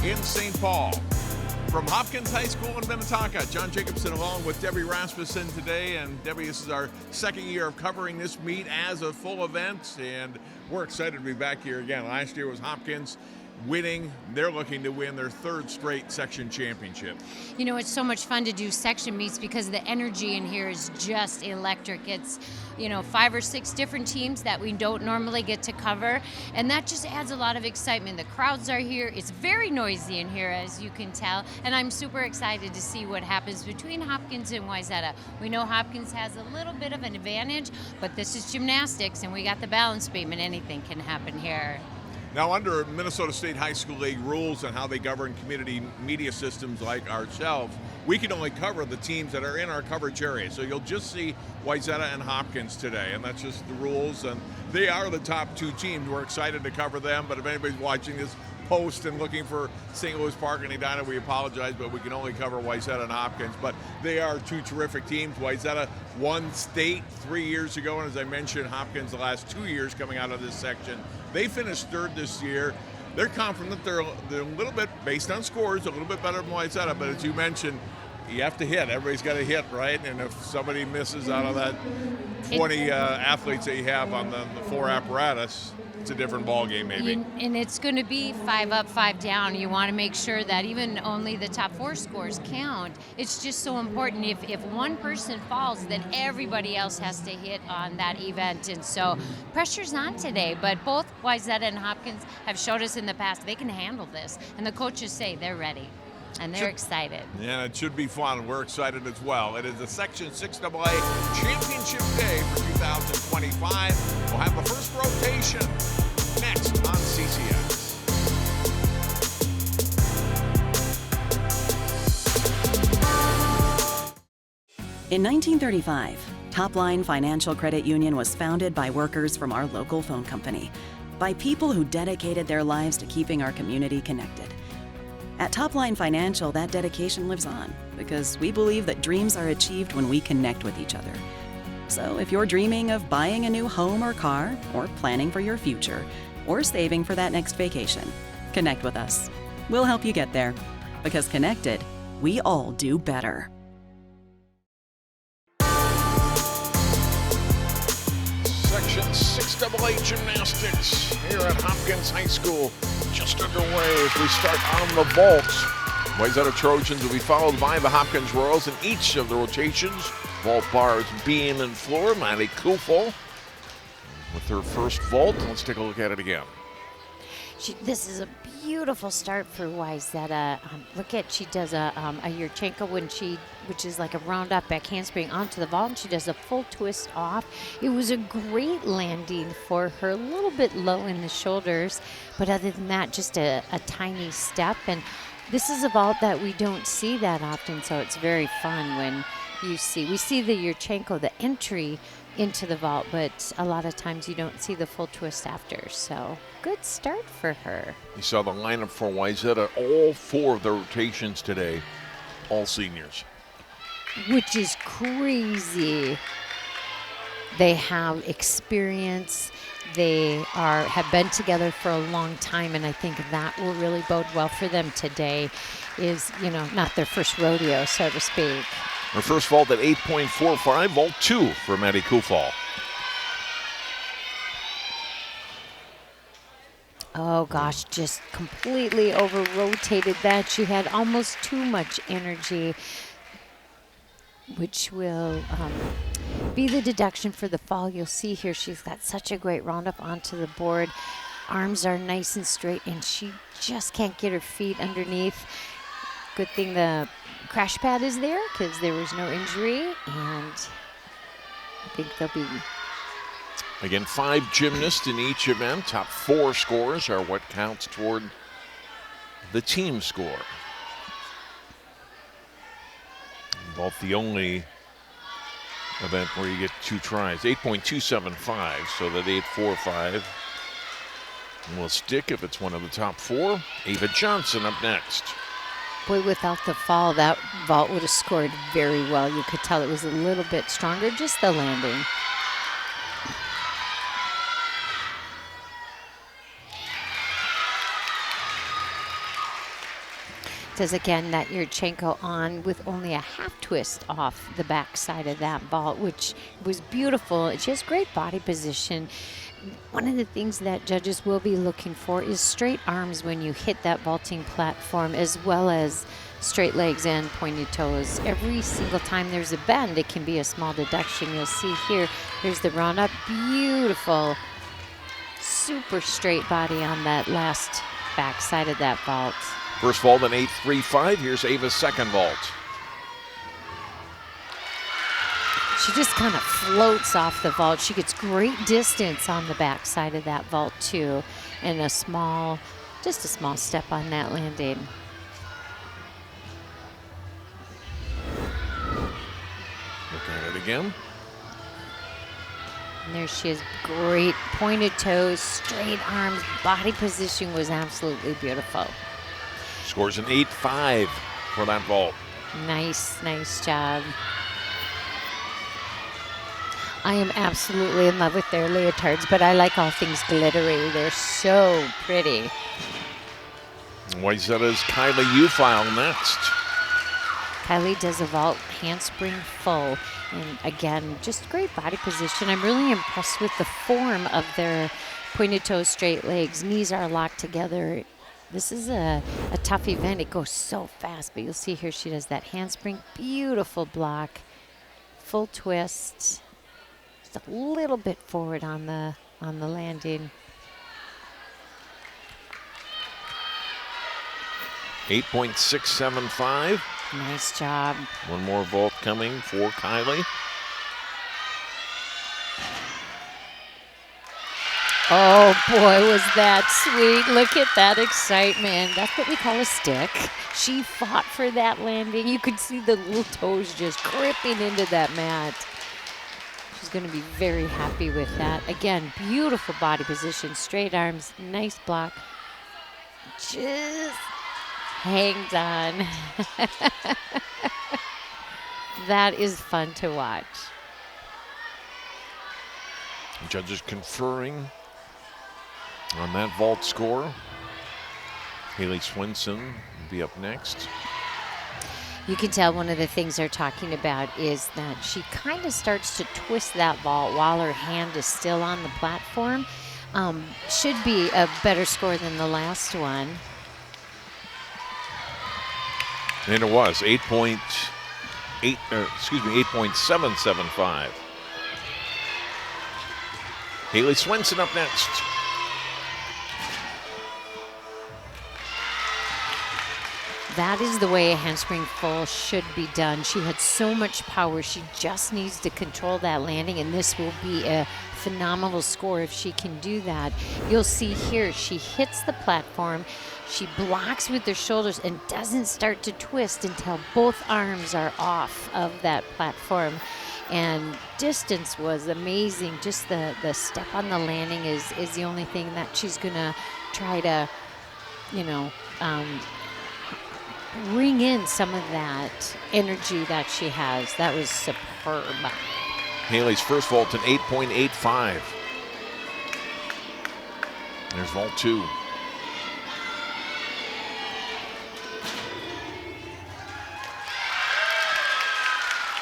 in St. Paul. From Hopkins High School in Minneapolis, John Jacobson along with Debbie Rasmussen today. And Debbie, this is our second year of covering this meet as a full event, and we're excited to be back here again. Last year was Hopkins winning. They're looking to win their third straight section championship. You know, it's so much fun to do section meets because the energy in here is just electric. It's, 5 or 6 different teams that we don't normally get to cover, and that just adds a lot of excitement. The crowds are here. It's very noisy in here, as you can tell, and I'm super excited to see what happens between Hopkins and Wayzata. We know Hopkins has a little bit of an advantage, but this is gymnastics, and we got the balance beam, and anything can happen here. Now, under Minnesota State High School League rules and how they govern community media systems like ourselves, we can only cover the teams that are in our coverage area. So you'll just see Wayzata and Hopkins today, and that's just the rules. And they are the top 2 teams. We're excited to cover them, but if anybody's watching this post and looking for St. Louis Park and Edina, we apologize, but we can only cover Wayzata and Hopkins. But they are 2 terrific teams. Wayzata won state 3 years ago, and as I mentioned, Hopkins the last 2 years coming out of this section. They finished 3rd this year. They're confident they're a little bit, based on scores, a little bit better than Wayzata, but as you mentioned, you have to hit. Everybody's got to hit, right? And if somebody misses out of that 20 athletes that you have on the 4 apparatus, it's a different ball game, maybe. And it's going to be 5 up, 5 down. You want to make sure that even only the top 4 scores count. It's just so important. If one person falls, then everybody else has to hit on that event. And so pressure's on today, but both Wayzata and Hopkins have showed us in the past they can handle this. And the coaches say they're ready. And they're excited. Yeah, it should be fun. We're excited as well. It is the Section 6AA Championship Day for 2025. We'll have the first rotation next on CCS. In 1935, Topline Financial Credit Union was founded by workers from our local phone company, by people who dedicated their lives to keeping our community connected. At Topline Financial, that dedication lives on because we believe that dreams are achieved when we connect with each other. So if you're dreaming of buying a new home or car, or planning for your future, or saving for that next vacation, connect with us. We'll help you get there, because connected, we all do better. Section 6AA Gymnastics here at Hopkins High School. Just underway as we start on the vaults. Wayzata Trojans will be followed by the Hopkins Royals in each of the rotations. Vault bars, beam, and floor. Maddie Kufel with her first vault. Let's take a look at it again. This is a beautiful start for Wayzata. Look at, she does a Yurchenko which is like a round up back handspring onto the vault, and she does a full twist off. It was a great landing for her, a little bit low in the shoulders, but other than that, just a tiny step. And this is a vault that we don't see that often, so it's very fun when we see the Yurchenko, the entry into the vault, but a lot of times you don't see the full twist after. So good start for her. You saw the lineup for Wayzata, all 4 of the rotations today, all seniors. Which is crazy. They have experience. They have been together for a long time, and I think that will really bode well for them today. Is, not their first rodeo, so to speak. Her first vault at 8.45, vault 2 for Maddie Kufal. Oh gosh, just completely over-rotated that. She had almost too much energy, which will be the deduction for the fall. You'll see here she's got such a great roundup onto the board. Arms are nice and straight, and she just can't get her feet underneath. Good thing the crash pad is there because there was no injury, and I think they'll be... Again, 5 gymnasts in each event. Top 4 scores are what counts toward the team score. Both the only event where you get 2 tries. 8.275, so that 8.45 will stick if it's one of the top 4. Ava Johnson up next. Boy, without the fall, that vault would have scored very well. You could tell it was a little bit stronger, just the landing. does again that Yurchenko on with only a half twist off the back side of that vault, which was beautiful. She has great body position. One of the things that judges will be looking for is straight arms when you hit that vaulting platform, as well as straight legs and pointed toes. Every single time there's a bend, it can be a small deduction. You'll see here, there's the round up. Beautiful, super straight body on that last back side of that vault. First vault in 8.35. Here's Ava's second vault. She just kind of floats off the vault. She gets great distance on the back side of that vault too, and just a small step on that landing. Look at it again. And there she is, great pointed toes, straight arms, body position was absolutely beautiful. Scores an 8.5 for that vault. Nice job. I am absolutely in love with their leotards, but I like all things glittery. They're so pretty. Wayzata's Kylie Ufile next. Kylie does a vault handspring full, and again, just great body position. I'm really impressed with the form of their pointed toes, straight legs. Knees are locked together. This is a tough event. It goes so fast, but you'll see here she does that handspring. Beautiful block, full twist. Just a little bit forward on the landing. 8.675. Nice job. One more vault coming for Kylie. Oh boy, was that sweet. Look at that excitement. That's what we call a stick. She fought for that landing. You could see the little toes just gripping into that mat. She's going to be very happy with that. Again, beautiful body position, straight arms, nice block. Just hangs on. That is fun to watch. Judges conferring on that vault score. Haley Swenson will be up next. You can tell one of the things they're talking about is that she kind of starts to twist that vault while her hand is still on the platform. Should be a better score than the last one. And it was 8.775. Haley Swenson up next. That is the way a handspring full should be done. She had so much power. She just needs to control that landing, and this will be a phenomenal score if she can do that. You'll see here, she hits the platform. She blocks with her shoulders and doesn't start to twist until both arms are off of that platform. And distance was amazing. Just the step on the landing is the only thing that she's gonna try to, bring in some of that energy that she has. That was superb. Haley's first vault in 8.85. There's vault 2.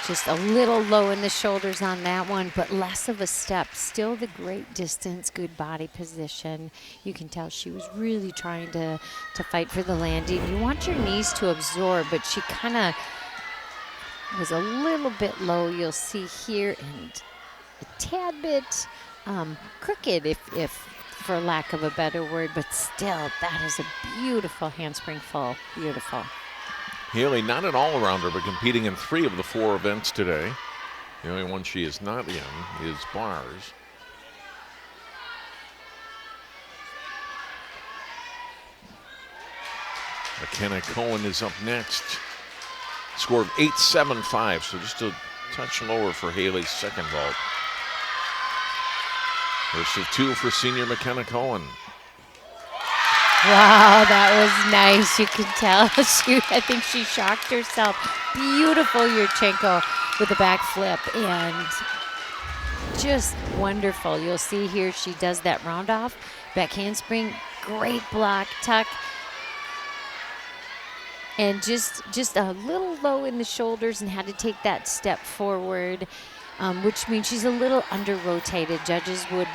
Just a little low in the shoulders on that one, but less of a step. Still the great distance, good body position. You can tell she was really trying to fight for the landing. You want your knees to absorb, but she kind of was a little bit low. You'll see here, and a tad bit crooked, if for lack of a better word, but still, that is a beautiful handspring full. Beautiful. Haley, not an all-arounder, but competing in 3 of the 4 events today. The only one she is not in is bars. McKenna Cohen is up next. Score of 8.75, so just a touch lower for Haley's second vault. First of 2 for senior McKenna Cohen. Wow, that was nice. You can tell. I think she shocked herself. Beautiful Yurchenko with a back flip, and just wonderful. You'll see here she does that round off, back handspring, great block, tuck. and just a little low in the shoulders and had to take that step forward, which means she's a little under-rotated. Judges would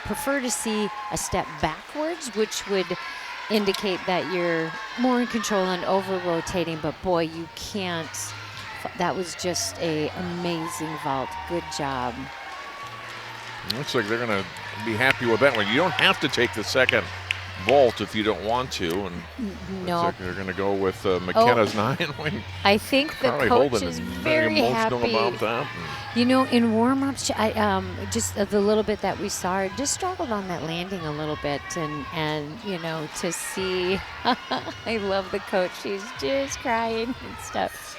prefer to see a step backwards, which would indicate that you're more in control and over-rotating, but boy, you can't. That was just a amazing vault. Good job. Looks like they're going to be happy with that one. You don't have to take the second vault if you don't want to, and no, like they're going to go with McKenna's 9. I think the Carly coach Holden is is very emotional happy about that. You know, in warm-ups, just the little bit that we saw her, just struggled on that landing a little bit, and you know, to see, I love the coach. She's just crying and stuff.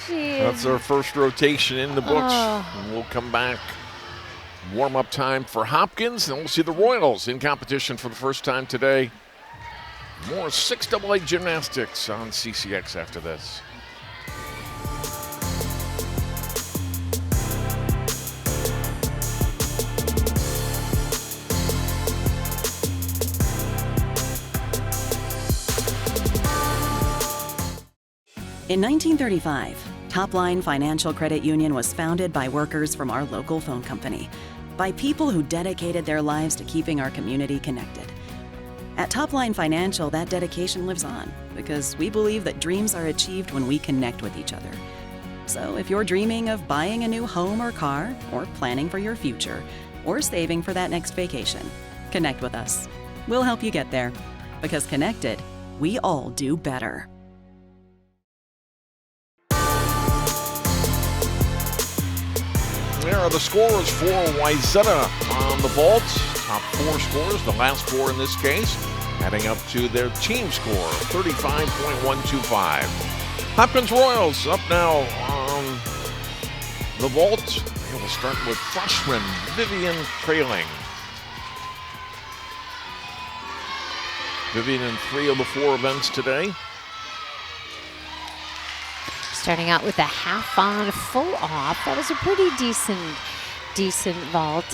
That's our first rotation in the books. Oh. And we'll come back. Warm-up time for Hopkins, and we'll see the Royals in competition for the first time today. More 6AA gymnastics on CCX after this. In 1935, Topline Financial Credit Union was founded by workers from our local phone company, by people who dedicated their lives to keeping our community connected. At Topline Financial, that dedication lives on because we believe that dreams are achieved when we connect with each other. So if you're dreaming of buying a new home or car, or planning for your future, or saving for that next vacation, connect with us. We'll help you get there, because connected, we all do better. There are the scores for Wayzata on the vault. Top 4 scores, the last 4 in this case, adding up to their team score of 35.125. Hopkins Royals up now on the vault. We'll start with freshman Vivian Trailing. Vivian in 3 of the 4 events today. Starting out with a half on, full off. That was a pretty decent vault.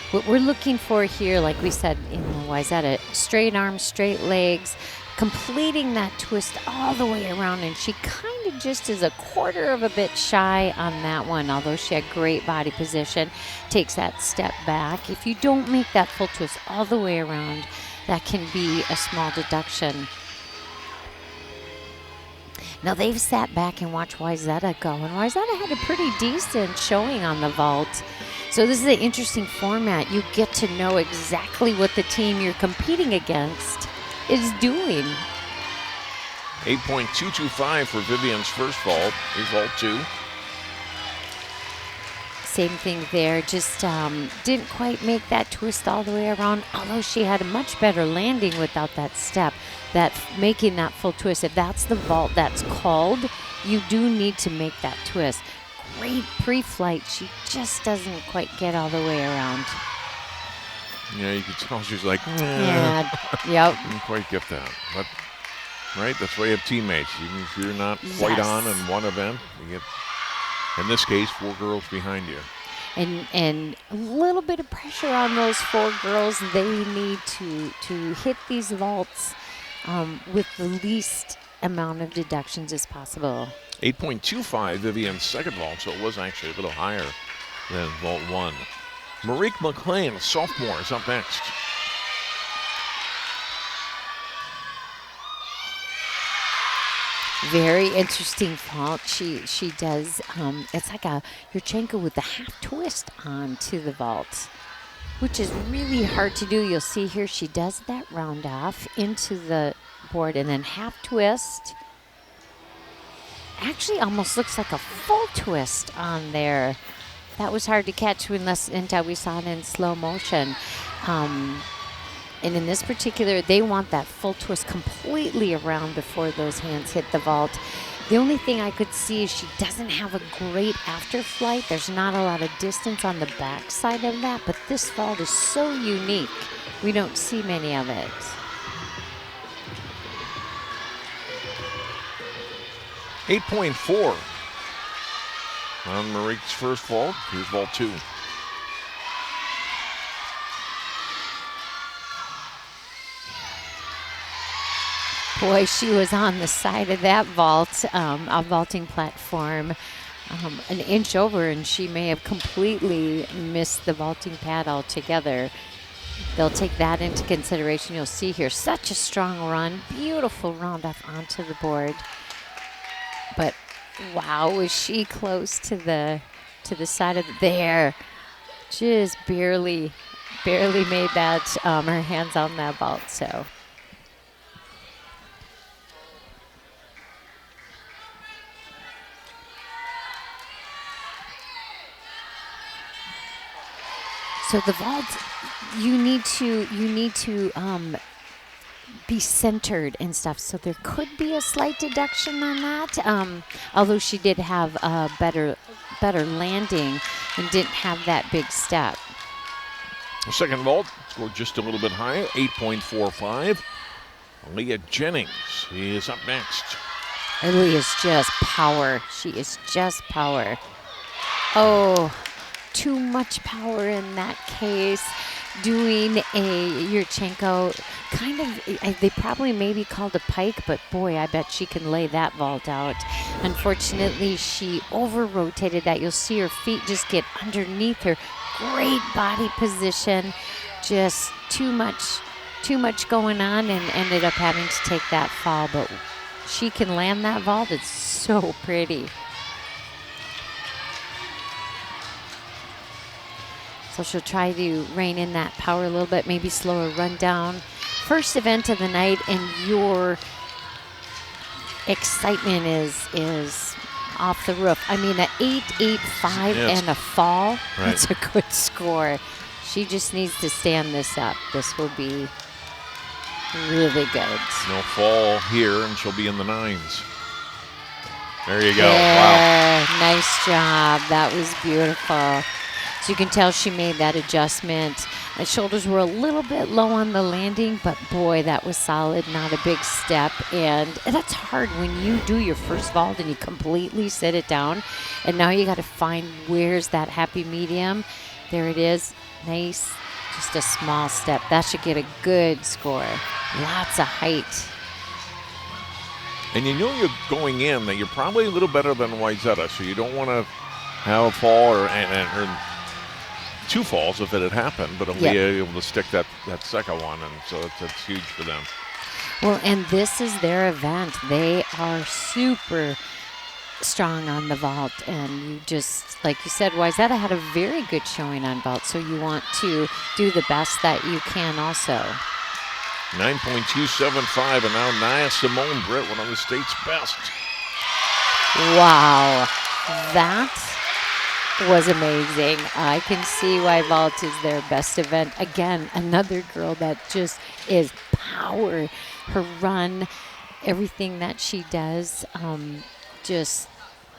What we're looking for here, like we said in the Wayzata, straight arms, straight legs, completing that twist all the way around, and she kind of just is a quarter of a bit shy on that one, although she had great body position, takes that step back. If you don't make that full twist all the way around, that can be a small deduction. Now they've sat back and watched Wayzata go, and Wayzata had a pretty decent showing on the vault. So this is an interesting format. You get to know exactly what the team you're competing against is doing. 8.225 for Vivian's first vault. Here's vault 2. Same thing there, just didn't quite make that twist all the way around, although she had a much better landing without that step, that making that full twist. If that's the vault that's called, you do need to make that twist. Great pre-flight, she just doesn't quite get all the way around. Yeah, you can tell she's like, Yeah, yep. Didn't quite get that. But, right, that's why you have teammates. Even if you're not quite Yes. on in one event, you get, in this case, 4 girls behind you. And a little bit of pressure on those 4 girls. They need to hit these vaults with the least amount of deductions as possible. 8.25 Vivian's second vault, so it was actually a little higher than vault 1. Marique McLean, a sophomore, is up next. Very interesting vault. She does, it's like a Yurchenko with the half twist onto the vault, which is really hard to do. You'll see here she does that round off into the board and then half twist. Actually almost looks like a full twist on there. That was hard to catch until we saw it in slow motion. And in this particular, they want that full twist completely around before those hands hit the vault. The only thing I could see is she doesn't have a great after flight. There's not a lot of distance on the back side of that, but this vault is so unique. We don't see many of it. .4 on Marique's first vault. Here's vault 2. Boy, she was on the side of that vault, a vaulting platform, an inch over, and she may have completely missed the vaulting pad altogether. They'll take that into consideration. You'll see here such a strong run, beautiful round off onto the board. But wow, was she close to the side of there? Just barely made that her hands on that vault. So. So the vault, you need to be centered and stuff. So there could be a slight deduction on that. Although she did have a better landing and didn't have that big step. The second vault scored just a little bit higher, 8.45. Leah Jennings is up next. Leah is just power. She is just power. Oh. Too much power in that case. Doing a Yurchenko, kind of, they probably maybe called a pike, but boy, I bet she can lay that vault out. Unfortunately, she over-rotated that. You'll see her feet just get underneath her. Great body position. Just too much going on, and ended up having to take that fall. But she can land that vault. It's so pretty. So she'll try to rein in that power a little bit, maybe slow her run down. First event of the night, and your excitement is off the roof. I mean, an 8.85 yes. and a fall, right. That's a good score. She just needs to stand this up. This will be really good. No fall here, and she'll be in the 9s. There you go. Yeah, wow. Nice job. That was beautiful. So you can tell she made that adjustment. The shoulders were a little bit low on the landing, but boy, that was solid, not a big step. And that's hard when you do your first vault and you completely sit it down. And now you got to find where's that happy medium. There it is. Nice. Just a small step. That should get a good score. Lots of height. And you know you're going in that you're probably a little better than Wayzata, so you don't want to have a fall or two falls if it had happened, but only able to stick that second one, and so it's huge for them. Well, and this is their event. They are super strong on the vault, and you just, like you said, Wayzata had a very good showing on vault, so you want to do the best that you can also. 9.275, and now Nia Simone Britt, one of the state's best. Wow, that was amazing. I can see why vault is their best event. Again, another girl that just is power. Her run, everything that she does, just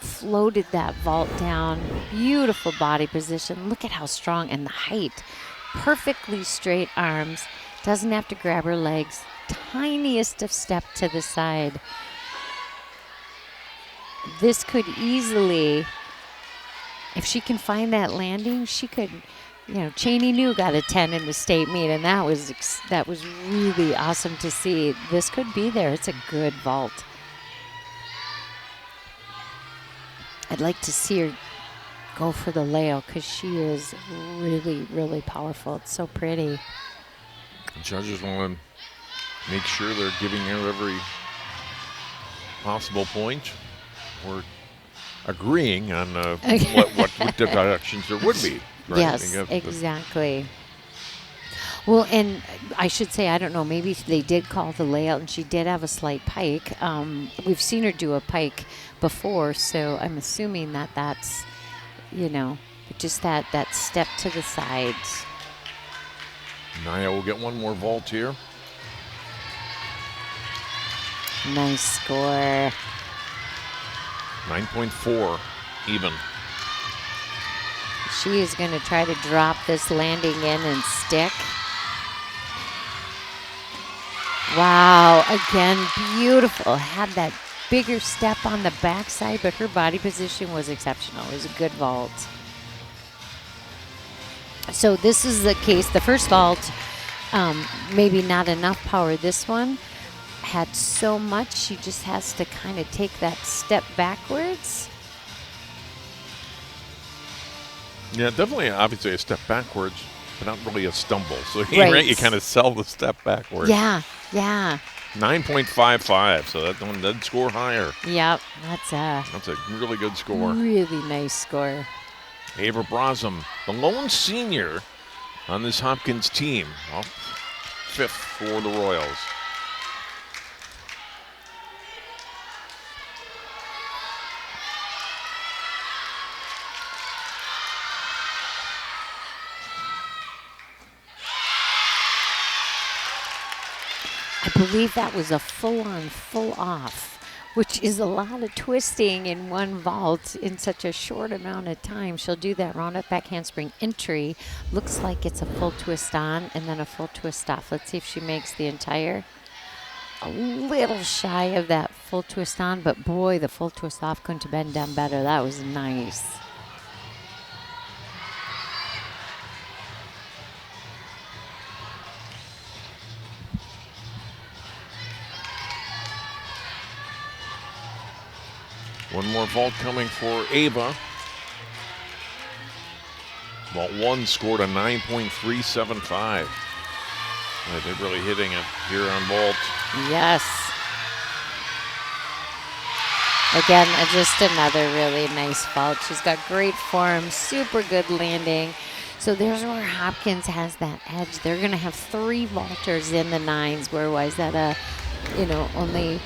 floated that vault down. Beautiful body position. Look at how strong, and the height. Perfectly straight arms. Doesn't have to grab her legs. Tiniest of step to the side. This could easily, if she can find that landing, she could, Cheney New got a 10 in the state meet, and that was really awesome to see. This could be there. It's a good vault. I'd like to see her go for the layout because she is really, really powerful. It's so pretty. Judges want to make sure they're giving her every possible point, or agreeing on what deductions there would be. Right? Yes, exactly. Well, and I should say, I don't know, maybe they did call the layout, and she did have a slight pike. We've seen her do a pike before, so I'm assuming that that's, just that step to the side. Nia will get one more vault here. Nice score. 9.4 even. She is going to try to drop this landing in and stick. Wow, again, beautiful. Had that bigger step on the backside, but her body position was exceptional. It was a good vault. So this is the case. The first vault, maybe not enough power. This one had so much. She just has to kind of take that step backwards. Yeah, definitely, obviously a step backwards, but not really a stumble. So Right. you kind of sell the step backwards. Yeah, yeah. 9.55, so that one did score higher. Yep, that's a That's a really good score. really nice score. Ava Brosum, the lone senior on this Hopkins team, well, 5th for the Royals. I believe that was a full-on, full-off, which is a lot of twisting in one vault in such a short amount of time. She'll do that round-up back handspring entry. Looks like it's a full twist on and then a full twist off. Let's see if she makes the entire. A little shy of that full twist on, but boy, the full twist off couldn't have been done better. That was nice. One more vault coming for Ava. Vault 1 scored a 9.375. They're really hitting it here on vault. Yes. Again, just another really nice vault. She's got great form, super good landing. So there's where Hopkins has that edge. They're going to have 3 vaulters in the 9s, where Wayzata, only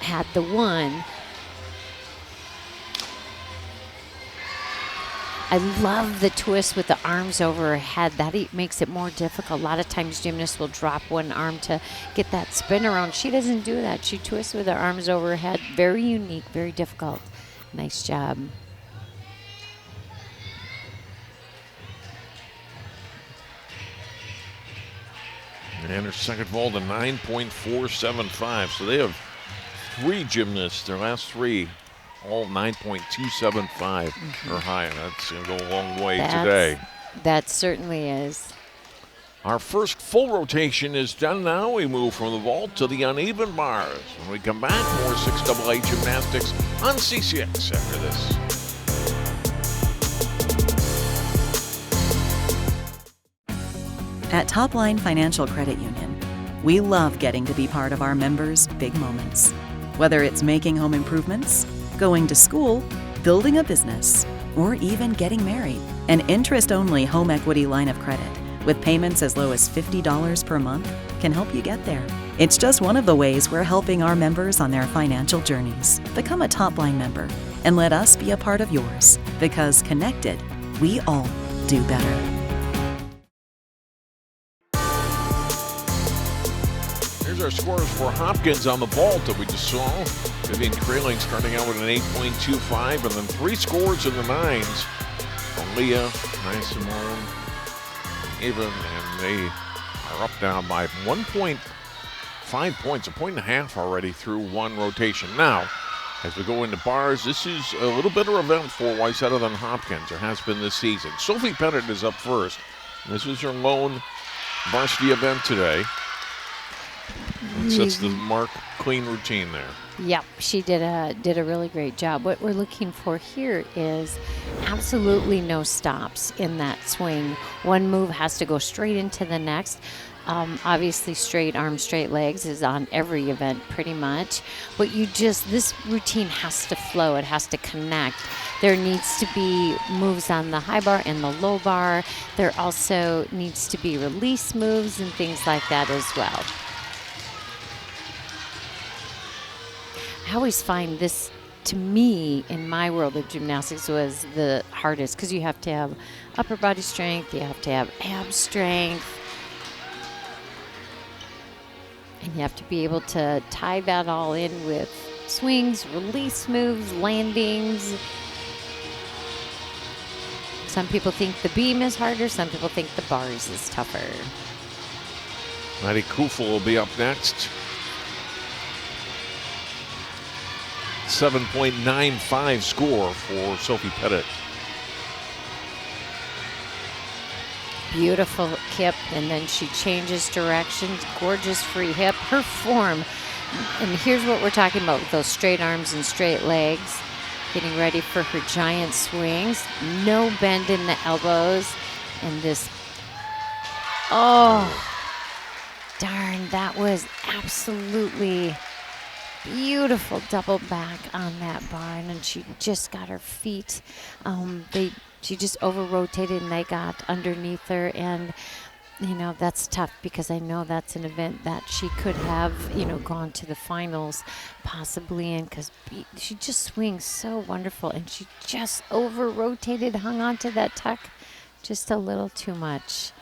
had the 1. I love the twist with the arms over her head. That makes it more difficult. A lot of times gymnasts will drop one arm to get that spin around. She doesn't do that. She twists with her arms over her head. Very unique, very difficult. Nice job. And her second vault, a 9.475. So they have 3 gymnasts, their last 3, all 9.275 or higher. That's going to go a long way today. That certainly is. Our first full rotation is done now. We move from the vault to the uneven bars. When we come back, more 6AA gymnastics on CCX after this. At Topline Financial Credit Union, we love getting to be part of our members' big moments. Whether it's making home improvements, going to school, building a business, or even getting married. An interest-only home equity line of credit with payments as low as $50 per month can help you get there. It's just one of the ways we're helping our members on their financial journeys. Become a Topline member and let us be a part of yours, because connected, we all do better. Here's our scores for Hopkins on the vault that we just saw. Vivian Kraling starting out with an 8.25, and then 3 scores in the 9s. Leah, Simone, Ava, and they are up down by 1.5 points, 1.5 points already through 1 rotation. Now, as we go into bars, this is a little better event for Wayzata than Hopkins, or has been this season. Sophie Pettit is up first. This was her lone varsity event today. It sets the mark, clean routine there. Yep, she did a really great job. What we're looking for here is absolutely no stops in that swing. One move has to go straight into the next. Obviously, straight arms, straight legs is on every event pretty much. But this routine has to flow. It has to connect. There needs to be moves on the high bar and the low bar. There also needs to be release moves and things like that as well. I always find this, to me, in my world of gymnastics, was the hardest, because you have to have upper body strength, you have to have ab strength, and you have to be able to tie that all in with swings, release moves, landings. Some people think the beam is harder, some people think the bars is tougher. Maddie Kufel will be up next. 7.95 score for Sophie Pettit. Beautiful kip, and then she changes directions. Gorgeous free hip. Her form And here's what we're talking about with those straight arms and straight legs. Getting ready for her giant swings. No bend in the elbows. And this, oh, darn, that was absolutely beautiful double back on that bar. And she just got her feet. She just over-rotated and they got underneath her. And that's tough because I know that's an event that she could have, gone to the finals possibly in, because she just swings so wonderful, and she just over-rotated, hung on to that tuck just a little too much.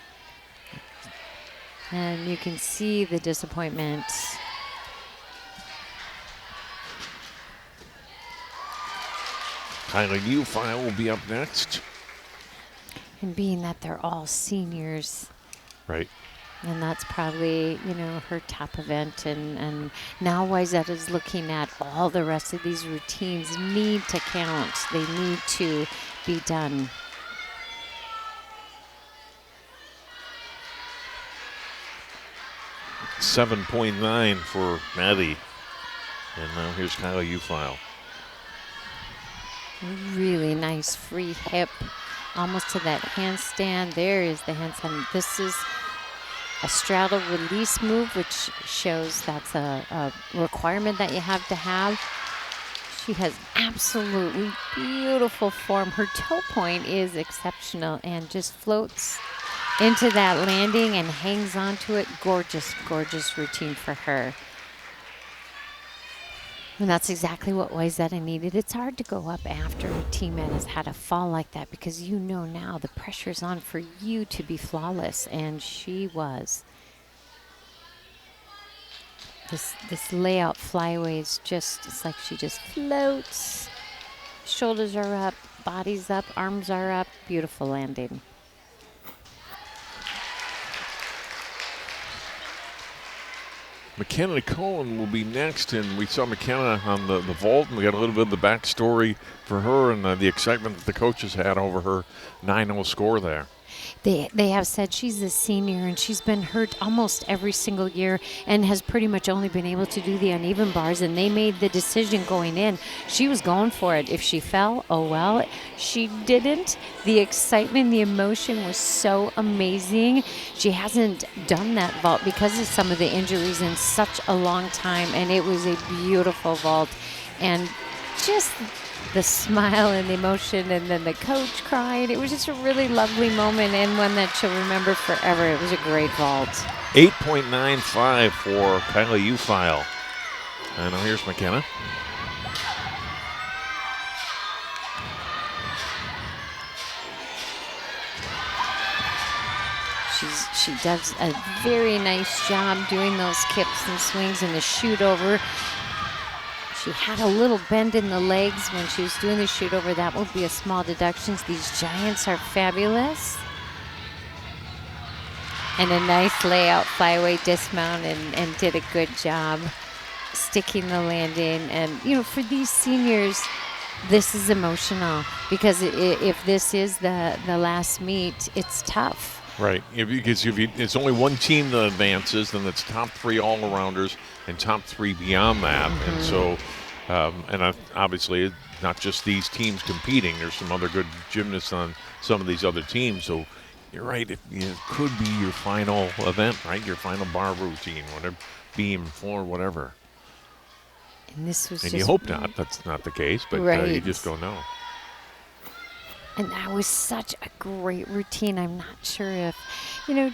And you can see the disappointment. Kyla Ufile will be up next. And being that they're all seniors. Right. And that's probably, her top event. And now Wayzata's looking at all the rest of these routines need to count. They need to be done. $7.9 for Maddie. And now here's Kyla Ufile. Really nice free hip. Almost to that handstand. There is the handstand. This is a straddle release move, which shows that's a requirement that you have to have. She has absolutely beautiful form. Her toe point is exceptional and just floats into that landing and hangs onto it. Gorgeous, gorgeous routine for her. And that's exactly what Wayzata needed. It's hard to go up after a teammate has had a fall like that, because now the pressure's on for you to be flawless, and she was. This layout flyaway is just, it's like she just floats. Shoulders are up, body's up, arms are up. Beautiful landing. McKenna Cohen will be next, and we saw McKenna on the vault, and we got a little bit of the backstory for her and the excitement that the coaches had over her 9-0 score there. They have said she's a senior, and she's been hurt almost every single year and has pretty much only been able to do the uneven bars, and they made the decision going in. She was going for it. If she fell, oh well. She didn't. The excitement, the emotion was so amazing. She hasn't done that vault because of some of the injuries in such a long time, and it was a beautiful vault. And just the smile and the emotion, and then the coach cried. It was just a really lovely moment, and one that she'll remember forever. It was a great vault. 8.95 for Kyla Ufile. And now here's McKenna. She does a very nice job doing those kips and swings and the shoot over. She had a little bend in the legs when she was doing the shoot over. That will be a small deduction. These giants are fabulous. And a nice layout flyaway dismount, and did a good job sticking the landing. And, for these seniors, this is emotional, because if this is the last meet, it's tough. Right, because if it's only one team that advances, then it's top 3 all-arounders and top 3 beyond that. Mm-hmm. And so, obviously, not just these teams competing. There's some other good gymnasts on some of these other teams. So you're right, it could be your final event, right? Your final bar routine, whatever, beam, floor, whatever. And this was you hope not. That's not the case, but right. You just don't know. And that was such a great routine. I'm not sure if,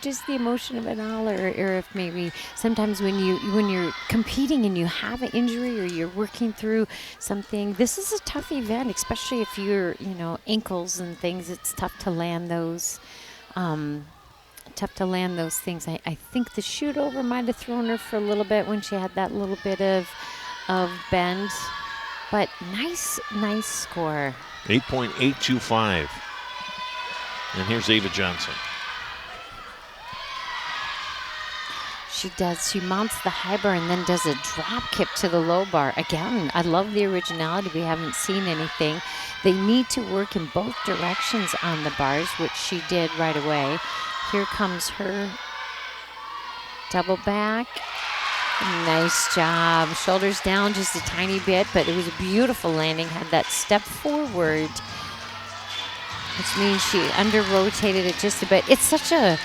just the emotion of it all, or if maybe sometimes when you're competing and you have an injury or you're working through something, this is a tough event, especially if you're, ankles and things. It's tough to land those. Things. I think the shoot over might have thrown her for a little bit when she had that little bit of bend. But nice score. 8.825. And here's Ava Johnson. She mounts the high bar and then does a drop kick to the low bar. Again, I love the originality. We haven't seen anything. They need to work in both directions on the bars, which she did right away. Here comes her double back. Nice job. Shoulders down just a tiny bit, but it was a beautiful landing. Had that step forward, which means she under-rotated it just a bit. It's such a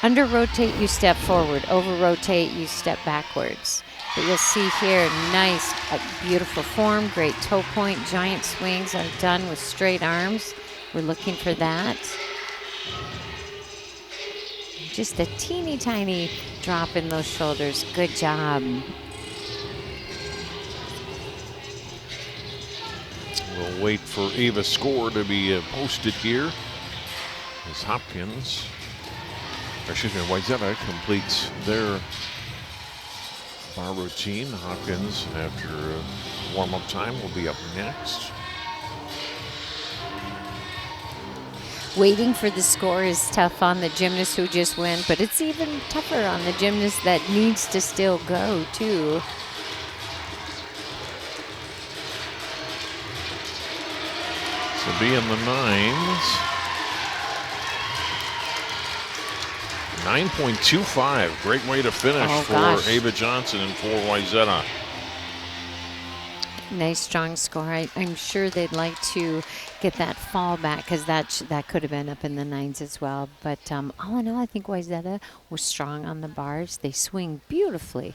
under-rotate, you step forward. Over-rotate, you step backwards. But you'll see here, nice, beautiful form, great toe point. Giant swings are done with straight arms. We're looking for that. Just a teeny tiny drop in those shoulders. Good job. We'll wait for Ava's score to be posted here as Hopkins, or excuse me, Wayzata completes their bar routine. Hopkins, after warm-up time, will be up next. Waiting for the score is tough on the gymnast who just went, but it's even tougher on the gymnast that needs to still go, too. So be in the nines. 9.25, great way to finish for Ava Johnson and for Wayzata. Nice strong score. I'm sure they'd like to get that fall back because that could have been up in the nines as well. But all in all, I think Wayzata was strong on the bars. They swing beautifully.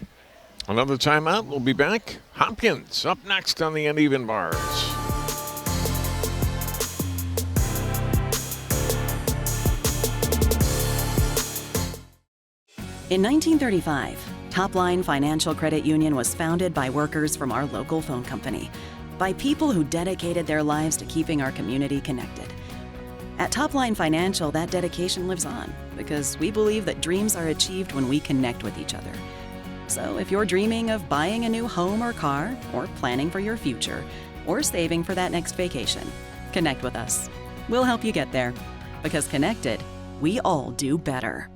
Another timeout. We'll be back. Hopkins up next on the uneven bars. In 1935, Topline Financial Credit Union was founded by workers from our local phone company, by people who dedicated their lives to keeping our community connected. At Topline Financial, that dedication lives on because we believe that dreams are achieved when we connect with each other. So if you're dreaming of buying a new home or car, or planning for your future, or saving for that next vacation, connect with us. We'll help you get there, because connected, we all do better.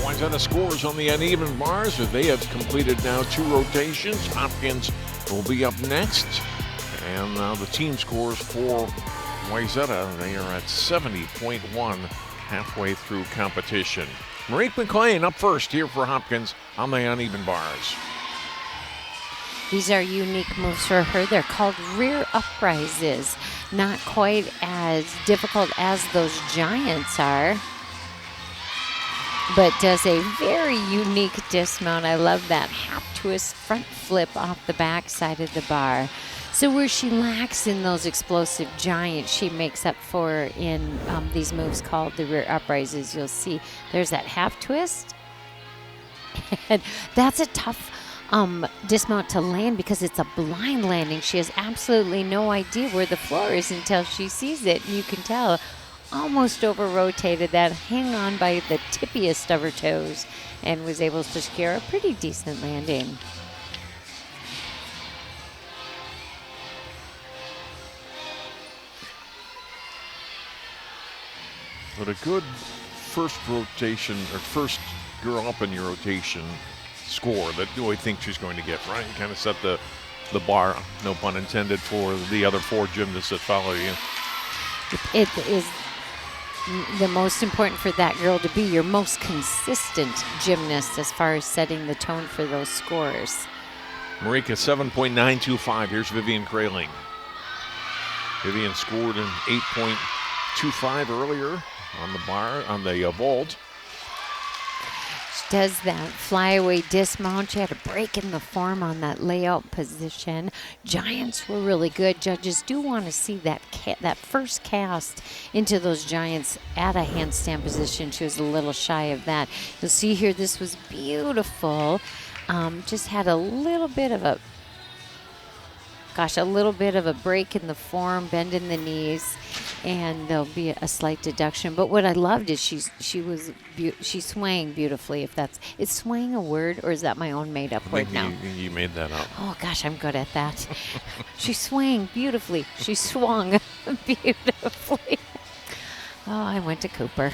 Wayzata scores on the uneven bars as they have completed now 2 rotations. Hopkins will be up next. And now the team scores for Wayzata. They are at 70.1 halfway through competition. Marique McLean up first here for Hopkins on the uneven bars. These are unique moves for her. They're called rear uprises. Not quite as difficult as those giants are, but does a very unique dismount. I love that half twist front flip off the back side of the bar. So where she lacks in those explosive giants, she makes up for in these moves called the rear uprises. You'll see there's that half twist. And that's a tough dismount to land because it's a blind landing. She has absolutely no idea where the floor is until she sees it. And you can tell almost over-rotated that, hang on by the tippiest of her toes, and was able to secure a pretty decent landing. But a good first rotation, or first girl up in your rotation score that I think she's going to get, right? Kind of set the bar, no pun intended, for the other 4 gymnasts that follow you. It is the most important for that girl to be your most consistent gymnast as far as setting the tone for those scores. Marika 7.925. Here's Vivian Kraling. Vivian scored an 8.25 earlier on the bar, on the vault. She does that flyaway dismount. She had a break in the form on that layout position. Giants were really good. Judges do want to see that first cast into those giants at a handstand position. She was a little shy of that. You'll see here this was beautiful. Just had a little bit of a break in the form, bend in the knees, and there'll be a slight deduction. But what I loved is she swaying beautifully. Is swaying a word, or is that my own made up word now? You made that up. Oh gosh, I'm good at that. She's swaying beautifully. She swung beautifully. Oh, I went to Cooper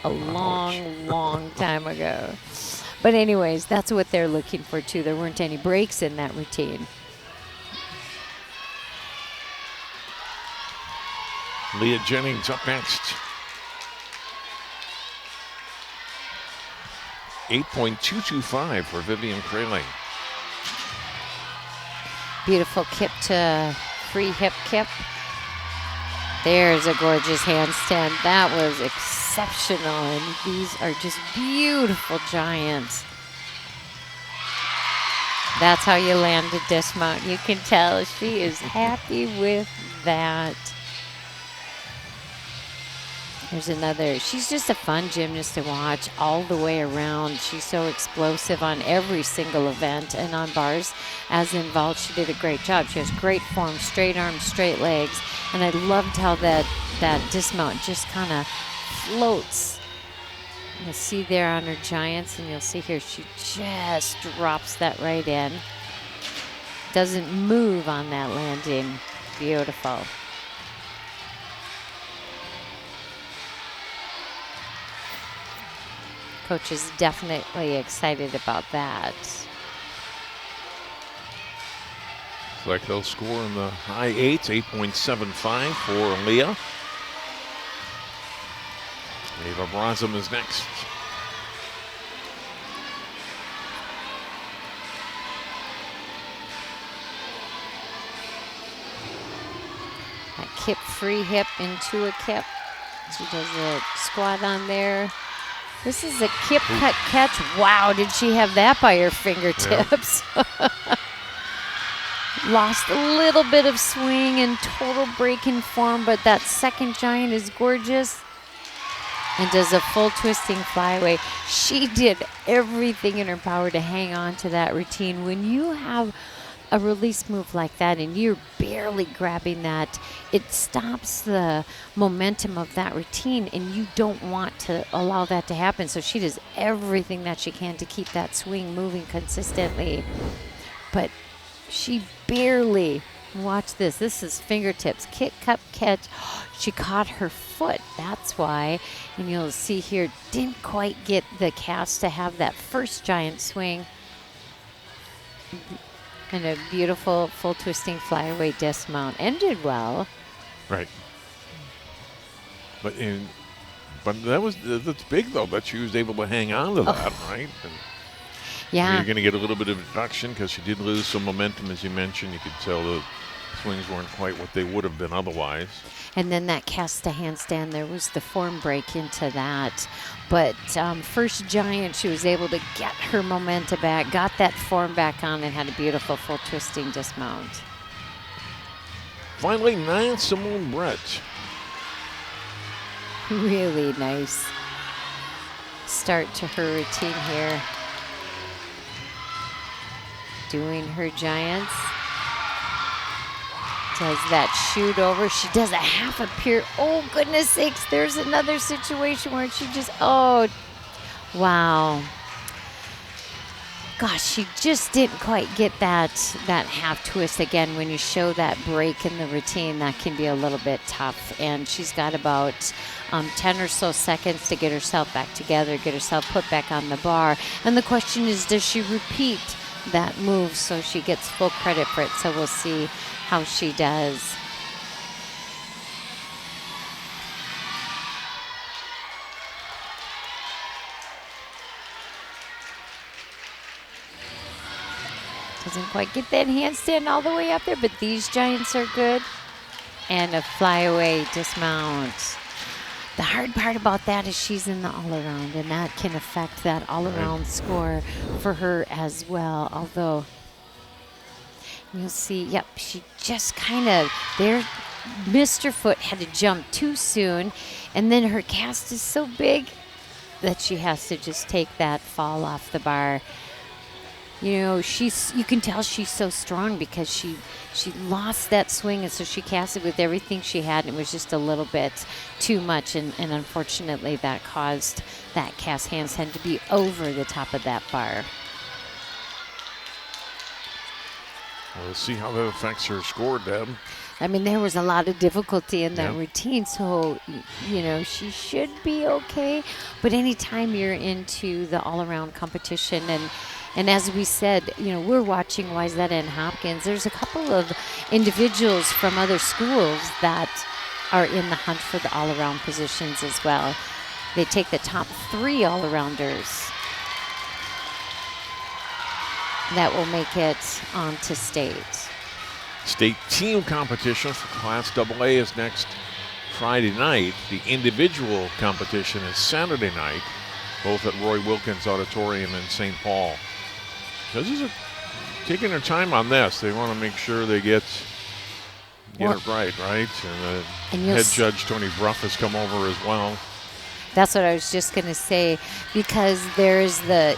a long time ago. But anyways, that's what they're looking for too. There weren't any breaks in that routine. Leah Jennings up next. 8.225 for Vivian Kraling. Beautiful kip to free hip kip. There's a gorgeous handstand. That was exceptional. And these are just beautiful giants. That's how you land a dismount. You can tell she is happy with that. There's another. She's just a fun gymnast to watch all the way around. She's so explosive on every single event, and on bars as in vault, she did a great job. She has great form, straight arms, straight legs, and I loved how that dismount just kind of floats. You'll see there on her giants, and you'll see here she just drops that right in. Doesn't move on that landing. Beautiful. Coach is definitely excited about that. Looks like they'll score in the high 8s, 8.75 for Leah. Ava Brosum is next. That kip free hip into a kip. She does a squat on there. This is a kip cut catch. Wow, did she have that by her fingertips? Yep. Lost a little bit of swing and total break in form, but that second giant is gorgeous. And does a full twisting flyaway. She did everything in her power to hang on to that routine. When you have a release move like that and you're barely grabbing that, it stops the momentum of that routine, and you don't want to allow that to happen. So she does everything that she can to keep that swing moving consistently. But she barely, watch this, this is fingertips, kick, cup, catch. She caught her foot, that's why. And you'll see here, didn't quite get the cast to have that first giant swing. And a beautiful full twisting flyaway dismount. Ended well. Right. But that's big though that she was able to hang on to that, right? And yeah. You're going to get a little bit of deduction because she did lose some momentum, as you mentioned. You could tell the swings weren't quite what they would have been otherwise. And then that cast to handstand, there was the form break into that. But first giant, she was able to get her momentum back, got that form back on, and had a beautiful full twisting dismount. Finally, Nia Simone Brett. Really nice start to her routine here. Doing her giants. Does that shoot over. She does a half a pirouette. Oh, goodness sakes. There's another situation where she just, oh, wow. Gosh, she just didn't quite get that half twist. Again, when you show that break in the routine, that can be a little bit tough. And she's got about 10 or so seconds to get herself back together, get herself put back on the bar. And the question is, does she repeat that move so she gets full credit for it? So we'll see how she does. Doesn't quite get that handstand all the way up there, but these giants are good. And a flyaway dismount. The hard part about that is she's in the all-around, and that can affect that all-around score for her as well. Although, you'll see, yep, she just kind of, there, missed her foot, had to jump too soon, and then her cast is so big that she has to just take that fall off the bar. You know, you can tell she's so strong because she lost that swing, and so she casted with everything she had, and it was just a little bit too much, and unfortunately that caused that cast handstand to be over the top of that bar. We'll see how that affects her score, Deb. I mean, there was a lot of difficulty in that routine, so, you know, she should be okay. But anytime you're into the all-around competition, and as we said, you know, we're watching Wayzata and Hopkins. There's a couple of individuals from other schools that are in the hunt for the all-around positions as well. They take the top 3 all-arounders that will make it onto state. State team competition for Class AA is next Friday night. The individual competition is Saturday night, both at Roy Wilkins Auditorium in St. Paul. Judges are taking their time on this. They want to make sure they get it right? And the head judge, Tony Bruff, has come over as well. That's what I was just going to say, because there's the,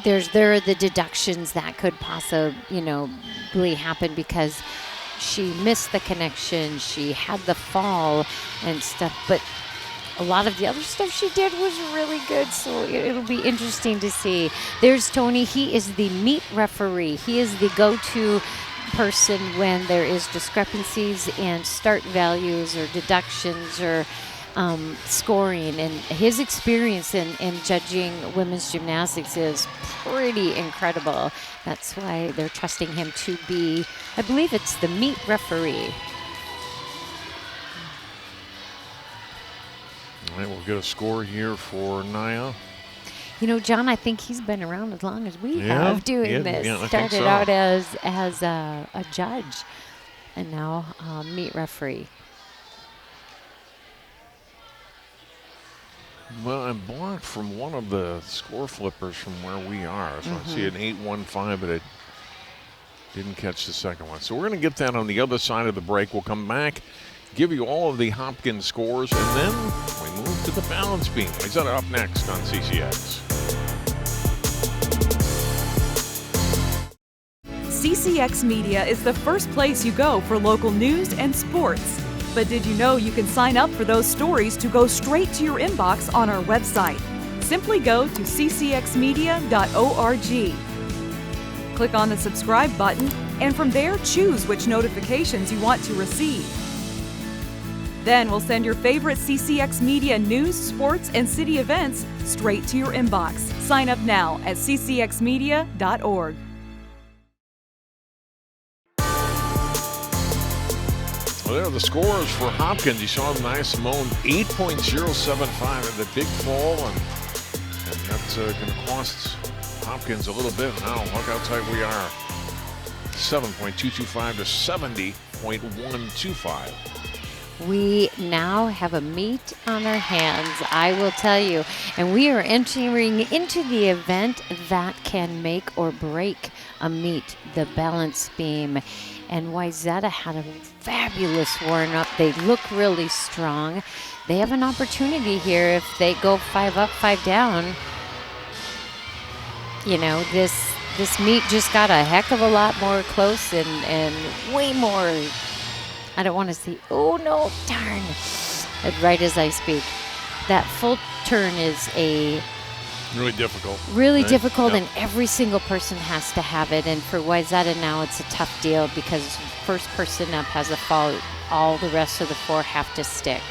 there are the deductions that could possibly happen because she missed the connection, she had the fall and stuff, but a lot of the other stuff she did was really good, so it'll be interesting to see. There's Tony. He is the meet referee. He is the go-to person when there is discrepancies in start values or deductions or scoring, and his experience in judging women's gymnastics is pretty incredible. That's why they're trusting him to be, I believe it's the meet referee. All right, we'll get a score here for Naya. John, I think he's been around as long as we have doing this. Yeah, Started out as a judge and now meet referee. Well, I'm blocked from one of the score flippers from where we are. So I see an 8-1-5, but it didn't catch the second one. So we're going to get that on the other side of the break. We'll come back, give you all of the Hopkins scores, and then we move to the balance beam. Wayzata up next on CCX. CCX Media is the first place you go for local news and sports. But did you know you can sign up for those stories to go straight to your inbox on our website? Simply go to ccxmedia.org. Click on the subscribe button, and from there choose which notifications you want to receive. Then we'll send your favorite CCX Media news, sports, and city events straight to your inbox. Sign up now at ccxmedia.org. Well, there are the scores for Hopkins. You saw Nia Simone 8.075 at the big fall, and that's going to cost Hopkins a little bit. Now, look how tight we are. 7.225 to 70.125. We now have a meet on our hands, I will tell you. And we are entering into the event that can make or break a meet, the balance beam. And Wayzata had a fabulous warm-up. They look really strong. They have an opportunity here if they go 5 up, 5 down. This meet just got a heck of a lot more close and way more. I don't want to see. Oh no, darn! Right as I speak, that full turn is really difficult. Really difficult, and every single person has to have it. And for Wayzata now, it's a tough deal because first person up has a fall. All the rest of the 4 have to stick.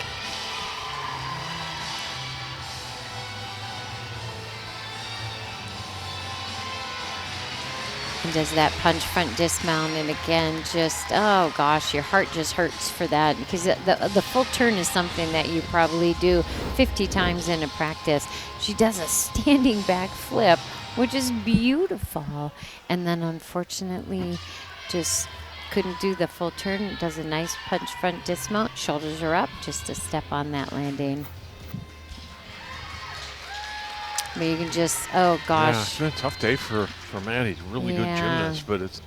And does that punch front dismount, and again, just, oh gosh, your heart just hurts for that, because the full turn is something that you probably do 50 times in a practice. She does a standing back flip, which is beautiful, and then unfortunately just couldn't do the full turn. Does a nice punch front dismount, shoulders are up, just a step on that landing. But you can just, oh gosh. Yeah, it's been a tough day for Matt. He's a really good gymnast, but it's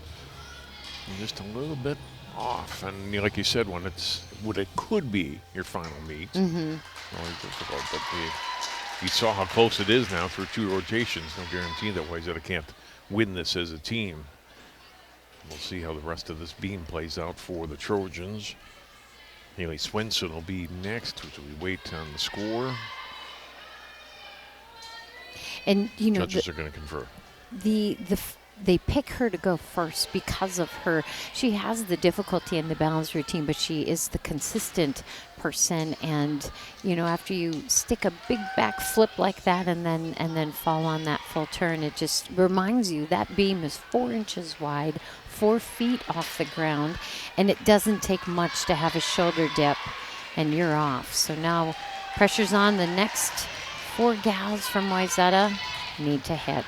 just a little bit off. And like you said, when it's what it could be your final meet, always difficult. But you saw how close it is now through 2 rotations. No guarantee that Wayzata can't win this as a team. We'll see how the rest of this beam plays out for the Trojans. Haley Swinson will be next, which we wait on the score. And judges are going to confer. They pick her to go first because of her. She has the difficulty in the balance routine, but she is the consistent person. And after you stick a big back flip like that and then fall on that full turn, it just reminds you that beam is 4 inches wide, 4 feet off the ground, and it doesn't take much to have a shoulder dip, and you're off. So now pressure's on. The next 4 gals from Wayzata need to hit.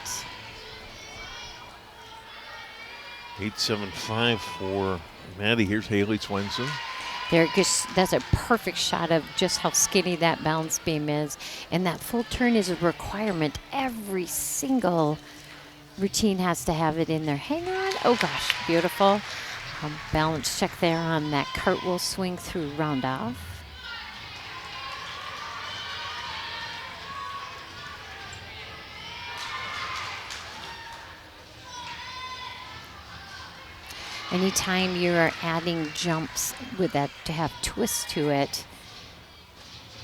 8.75 for Maddie. Here's Haley Swenson. That's a perfect shot of just how skinny that balance beam is. And that full turn is a requirement. Every single routine has to have it in there. Hang on. Oh, gosh. Beautiful. Balance check there on that cartwheel swing through round off. Anytime you are adding jumps with that to have twist to it,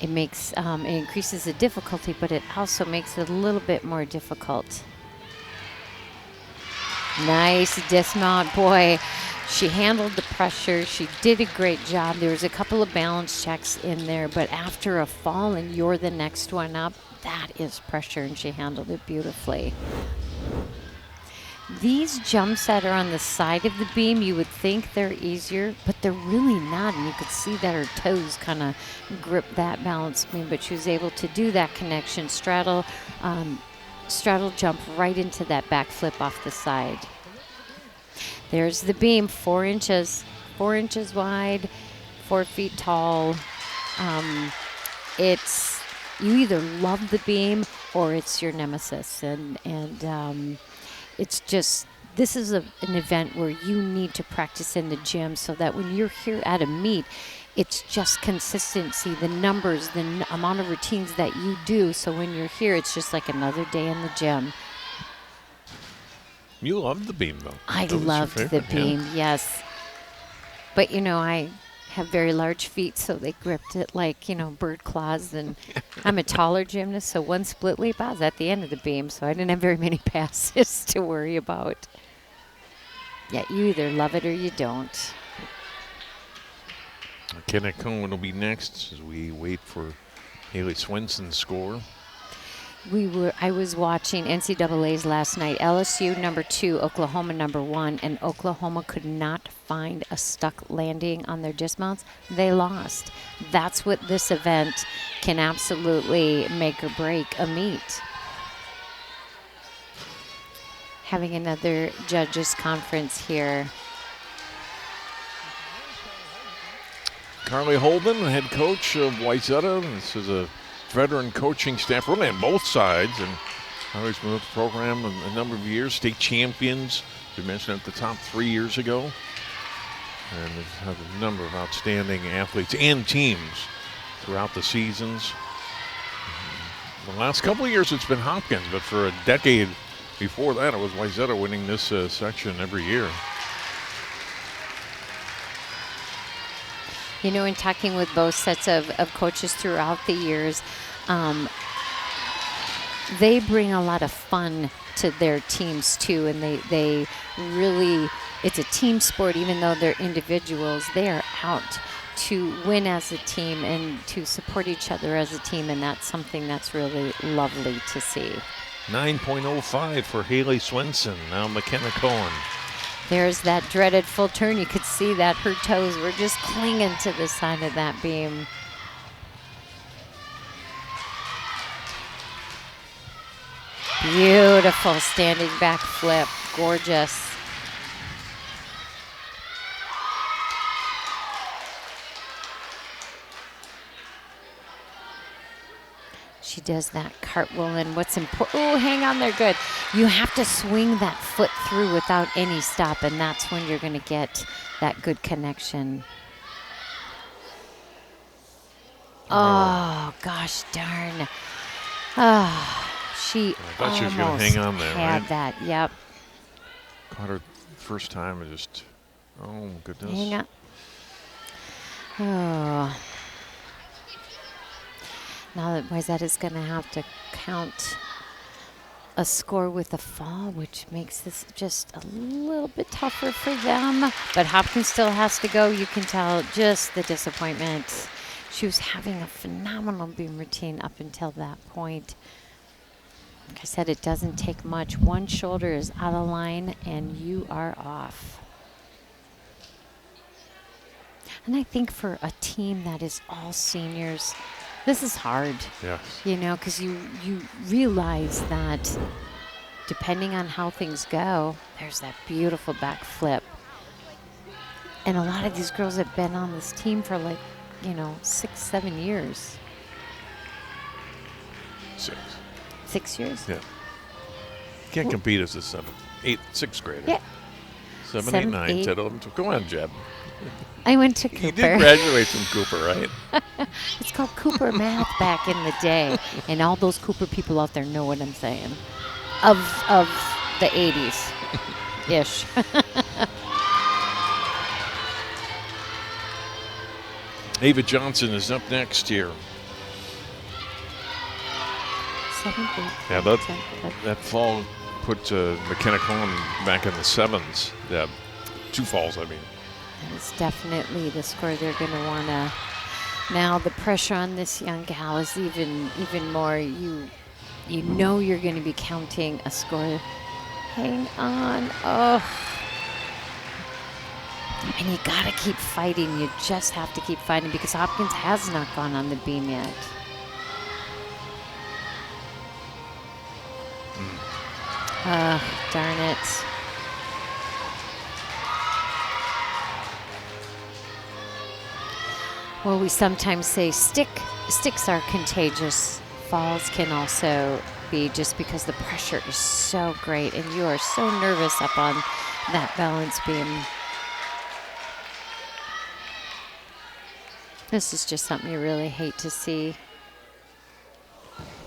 it makes it increases the difficulty, but it also makes it a little bit more difficult. Nice dismount, boy. She handled the pressure. She did a great job. There was a couple of balance checks in there, but after a fall and you're the next one up, that is pressure, and she handled it beautifully. These jumps that are on the side of the beam, you would think they're easier, but they're really not. And you could see that her toes kind of grip that balance beam, but she was able to do that connection, straddle jump right into that back flip off the side. There's the beam, 4 inches wide, 4 feet tall. It's, you either love the beam or it's your nemesis. And it's just, this is an event where you need to practice in the gym so that when you're here at a meet, it's just consistency, the numbers, the amount of routines that you do. So when you're here, it's just like another day in the gym. You loved the beam, though. I That was your loved the favorite, yeah. beam, yes. But, you know, I have very large feet, so they gripped it like, you know, bird claws. And I'm a taller gymnast, so one split leap, I was at the end of the beam, so I didn't have very many passes to worry about. Yeah, you either love it or you don't. McKenna Cohen will be next as we wait for Haley Swenson's score. I was watching NCAA's last night. LSU number 2, Oklahoma number 1, and Oklahoma could not find a stuck landing on their dismounts. They lost. That's what this event can absolutely make or break a meet. Having another judges conference here. Carly Holden, head coach of Wayzata. This is a veteran coaching staff, really on both sides, and always been with the program a number of years. State champions, we mentioned at the top 3 years ago, and they've had a number of outstanding athletes and teams throughout the seasons. The last couple of years it's been Hopkins, but for a decade before that it was Wayzata winning this section every year. You know, in talking with both sets of coaches throughout the years, they bring a lot of fun to their teams too, and they really, it's a team sport. Even though they're individuals, they are out to win as a team and to support each other as a team, and that's something that's really lovely to see. 9.05 for Haley Swenson. Now McKenna Cohen. There's that dreaded full turn. You could see that her toes were just clinging to the side of that beam. Beautiful standing back flip. Gorgeous. She does that cartwheel, and what's important, oh, hang on there, good. You have to swing that foot through without any stop, and that's when you're going to get that good connection. Oh, gosh darn. Oh, she I thought she was going almost to hang on there, had right? that, yep. Caught her first time and just, oh, goodness. Hang on. Oh. Now that Wayzata's going to have to count a score with a fall, which makes this just a little bit tougher for them. But Hopkins still has to go. You can tell just the disappointment. She was having a phenomenal beam routine up until that point. Like I said, it doesn't take much. One shoulder is out of line, and you are off. And I think for a team that is all seniors, this is hard. Yes. You know, because you realize that depending on how things go, there's that beautiful back flip. And a lot of these girls have been on this team for 6, 7 years. 6. 6 years? Yeah. Can't compete as a 6th grader. Yeah. 7, 8, 7, 9, 8. 10, 11, 12. Go on, Jeb. I went to You Cooper. did graduate from Cooper, right? It's called Cooper math back in the day. And all those Cooper people out there know what I'm saying. Of the 80s-ish. Ava Johnson is up next here. 7, 8, Yeah, 10, that fall put McKenna Cohen back in the 7s. Yeah, 2 falls, I mean. That is definitely the score they're going to want to. Now the pressure on this young gal is even more. You know you're going to be counting a score. Hang on. Oh. And you got to keep fighting. You just have to keep fighting because Hopkins has not gone on the beam yet. Darn it. Well, we sometimes say sticks are contagious. Falls can also be just because the pressure is so great and you are so nervous up on that balance beam. This is just something you really hate to see.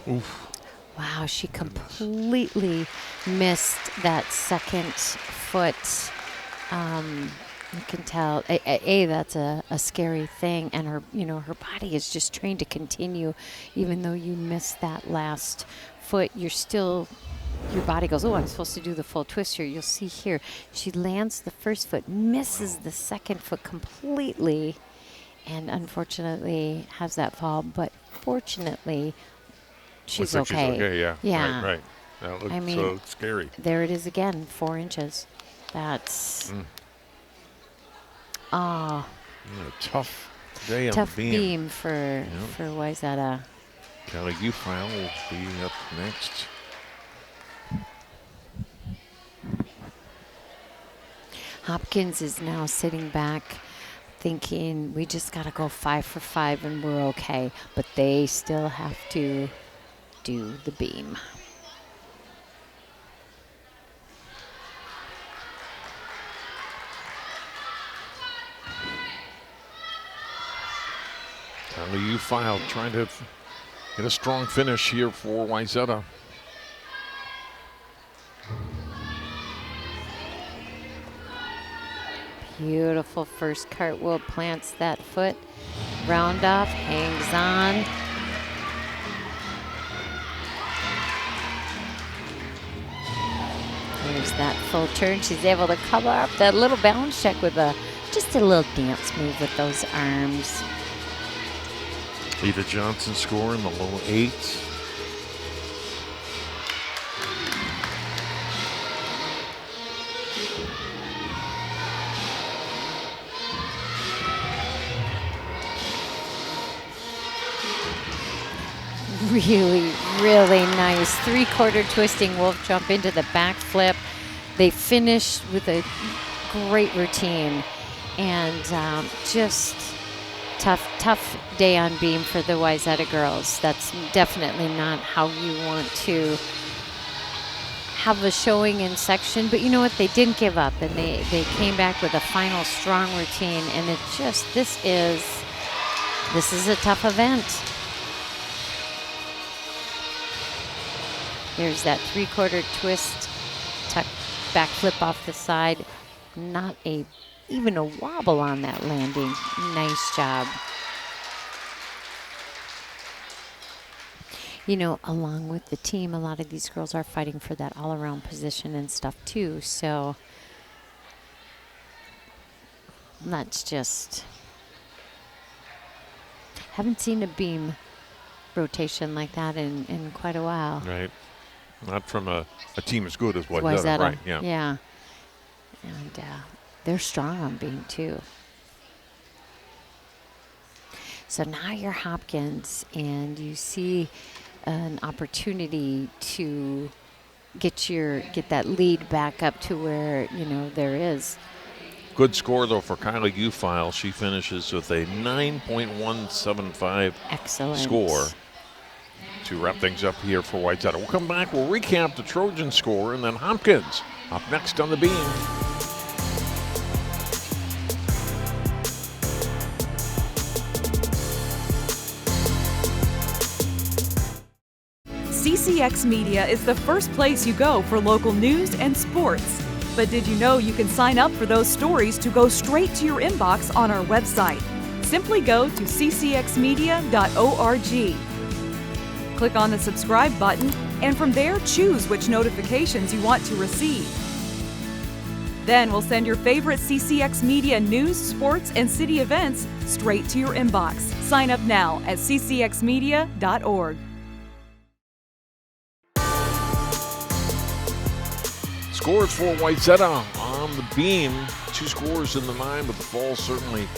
Oof. Wow, she completely missed that second foot. You can tell, that's a scary thing, and her body is just trained to continue, even though you missed that last foot. Your body goes, oh, I'm supposed to do the full twist here. You'll see here, she lands the first foot, misses the second foot completely, and unfortunately has that fall. But fortunately, she's Looks like okay. She's okay, yeah. Yeah. Right. That looks I mean, so scary. There it is again, 4 inches. That's A tough day on tough the beam. beam for Wayzata. Kelly Ufile will be up next. Hopkins is now sitting back thinking we just got to go 5 for 5 and we're okay. But they still have to do the beam. Kelly Ufile trying to get a strong finish here for Wayzata. Beautiful first cartwheel, plants that foot. Round off, hangs on. There's that full turn. She's able to cover up that little balance check with just a little dance move with those arms. Eva Johnson score in the low 8s. Really, really nice. 3/4 twisting wolf jump into the back flip. They finished with a great routine and just tough day on beam for the Wayzata girls. That's definitely not how you want to have a showing in section, but you know what? They didn't give up, and they came back with a final strong routine, and it just, this is a tough event. There's that 3/4 twist, tuck, back flip off the side. Not even a wobble on that landing. Nice job. You know, along with the team, a lot of these girls are fighting for that all-around position and stuff too. So that's just, haven't seen a beam rotation like that in quite a while. Right. Not from a team as good as Wayzata. Wayzata, Right, yeah. Yeah. And they're strong on beam too. So now you're Hopkins, and you see an opportunity to get that lead back up to where, there is. Good score, though, for Kylie Ufile. She finishes with a 9.175 Excellent score to wrap things up here for Wayzata. We'll come back. We'll recap the Trojan score, and then Hopkins up next on the beam. CCX Media is the first place you go for local news and sports. But did you know you can sign up for those stories to go straight to your inbox on our website? Simply go to ccxmedia.org. Click on the subscribe button, and from there choose which notifications you want to receive. Then we'll send your favorite CCX Media news, sports, and city events straight to your inbox. Sign up now at ccxmedia.org. Scores for Wayzata on the beam. 2 scores in the 9, but the Falls certainly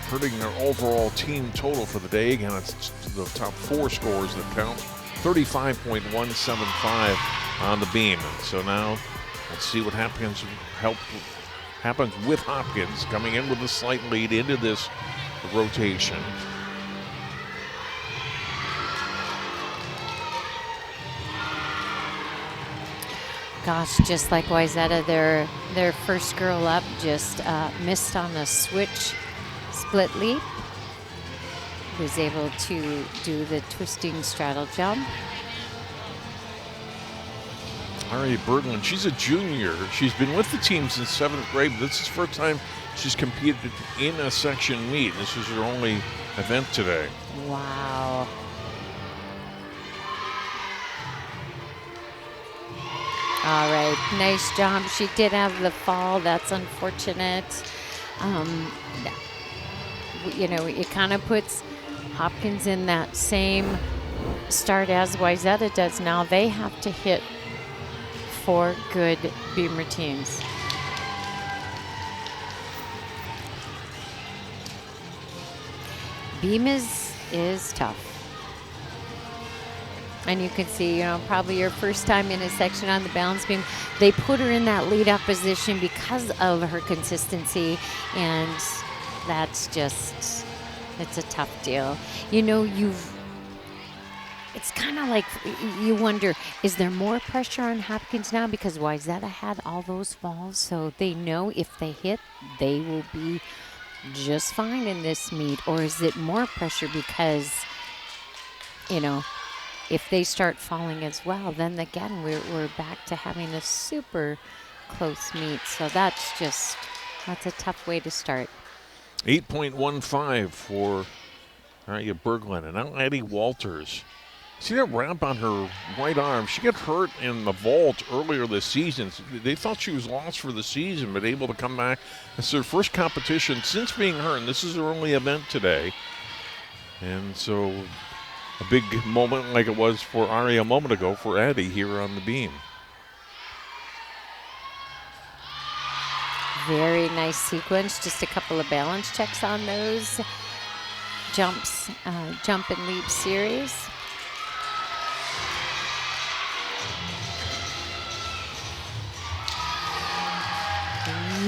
hurting their overall team total for the day. Again, it's the top 4 scores that count. 35.175 on the beam. And so now let's see what happens with Hopkins coming in with a slight lead into this rotation. Gosh, just like Wayzata, their first girl up just missed on the switch split leap. Was able to do the twisting straddle jump. Aria Berglund, she's a junior. She's been with the team since 7th grade, but this is the first time she's competed in a section meet. This is her only event today. Wow. All right, nice job. She did have the fall. That's unfortunate. It kind of puts Hopkins in that same start as Wayzata does now. They have to hit 4 good beam routines. Beam is tough. And you can see, probably your first time in a section on the balance beam, they put her in that lead up position because of her consistency, and that's just, it's a tough deal. It's kind of like you wonder, is there more pressure on Hopkins now because Wayzata had all those falls, so they know if they hit, they will be just fine in this meet, or is it more pressure because, if they start falling as well, then again, we're back to having a super close meet. So that's a tough way to start. 8.15 for Aria Berglund. And now Addie Walters. See that wrap on her right arm? She got hurt in the vault earlier this season. They thought she was lost for the season, but able to come back. It's her first competition since being hurt, and this is her only event today. And so a big moment like it was for Aria a moment ago for Addie here on the beam. Very nice sequence. Just a couple of balance checks on those jumps, jump and leap series.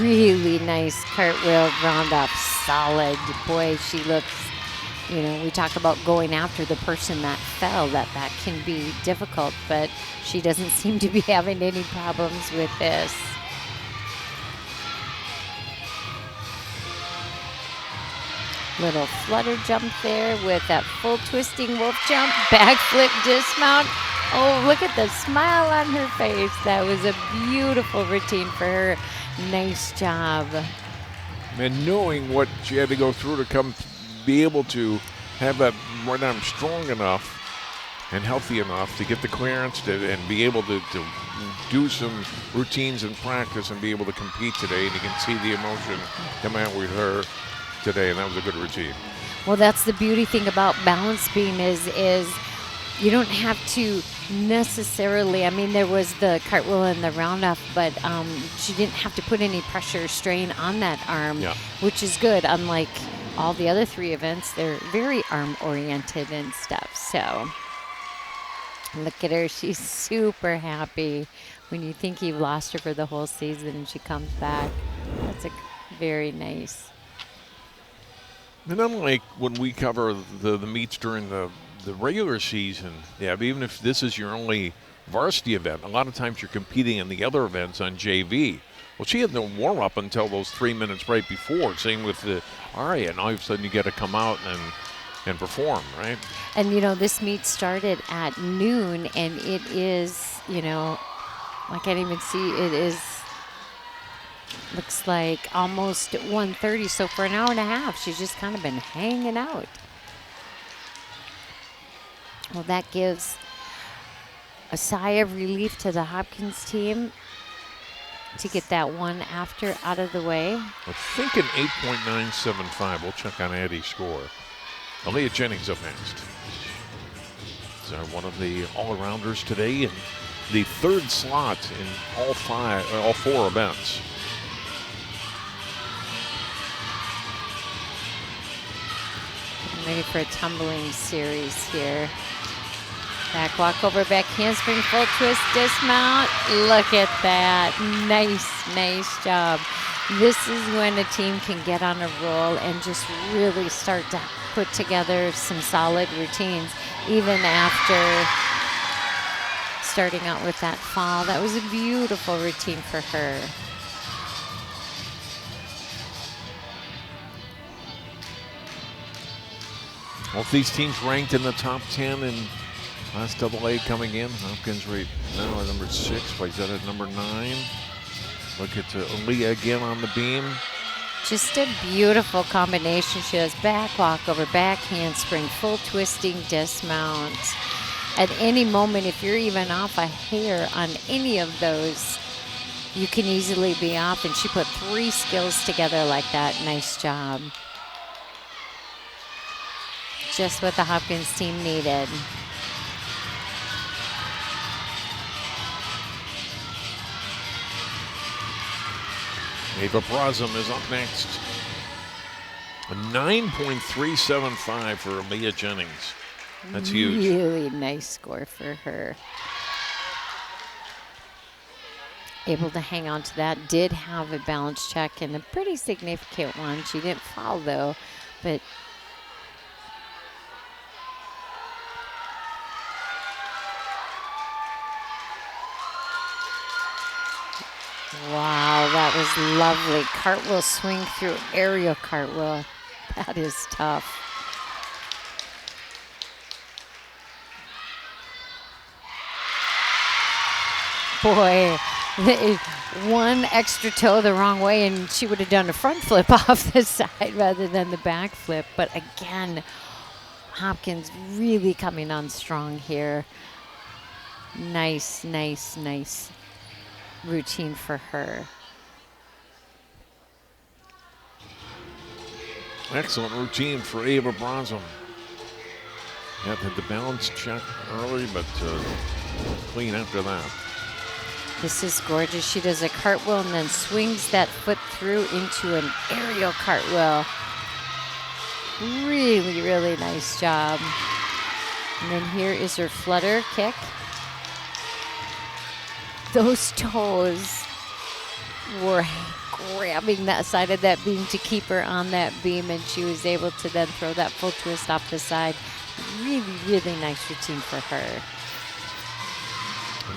Really nice cartwheel round up, solid. Boy, she looks, we talk about going after the person that fell, that can be difficult, but she doesn't seem to be having any problems with this. Little flutter jump there with that full twisting wolf jump, backflip dismount. Oh, look at the smile on her face. That was a beautiful routine for her. Nice job. And knowing what she had to go through to be able to have that right arm strong enough and healthy enough to get the clearance and be able to do some routines in practice and be able to compete today. And you can see the emotion come out with her today, and that was a good routine. Well, that's the beauty thing about balance beam is you don't have to necessarily, there was the cartwheel and the roundoff, but she didn't have to put any pressure or strain on that arm, which is good, unlike all the other 3 events, they're very arm-oriented and stuff. So look at her. She's super happy. When you think you've lost her for the whole season and she comes back, that's very nice. And unlike when we cover the meets during the regular season, yeah, even if this is your only varsity event, a lot of times you're competing in the other events on JV. Well, she had no warm-up until those 3 minutes right before. Same with the Aria, and all of a sudden you get to come out and perform, right? And, this meet started at noon, and it is, I can't even see, looks like almost 1:30. So for an hour and a half, she's just kind of been hanging out. Well, that gives a sigh of relief to the Hopkins team to get that one after out of the way. I think an 8.975. We'll check on Addie's score. Aaliyah Jennings up next. So one of the all-arounders today in the 3rd slot in all 4 events. Ready for a tumbling series here. Back walk over, back handspring, full twist, dismount. Look at that. Nice job. This is when a team can get on a roll and just really start to put together some solid routines, even after starting out with that fall. That was a beautiful routine for her. Both these teams ranked in the top 10 in Class AA coming in. Hopkins right now at number 6. Wayzata at number 9. Look at Aaliyah again on the beam. Just a beautiful combination. She has back walk over, back handspring, full twisting dismount. At any moment, if you're even off a hair on any of those, you can easily be off. And she put 3 skills together like that. Nice job. Just what the Hopkins team needed. Ava Brosum is up next. A 9.375 for Aaliyah Jennings. That's huge. Really nice score for her. Able to hang on to that. Did have a balance check and a pretty significant one. She didn't fall though, but wow, that was lovely. Cartwheel swing through, aerial cartwheel. That is tough. Boy, one extra toe the wrong way and she would have done a front flip off the side rather than the back flip. But again, Hopkins really coming on strong here. Nice routine for her. Excellent routine for Ava Brosum. Had the balance check early, but clean after that. This is gorgeous. She does a cartwheel and then swings that foot through into an aerial cartwheel. Really nice job. And then here is her flutter kick. Those toes were grabbing that side of that beam to keep her on that beam, and she was able to then throw that full twist off the side. Really nice routine for her.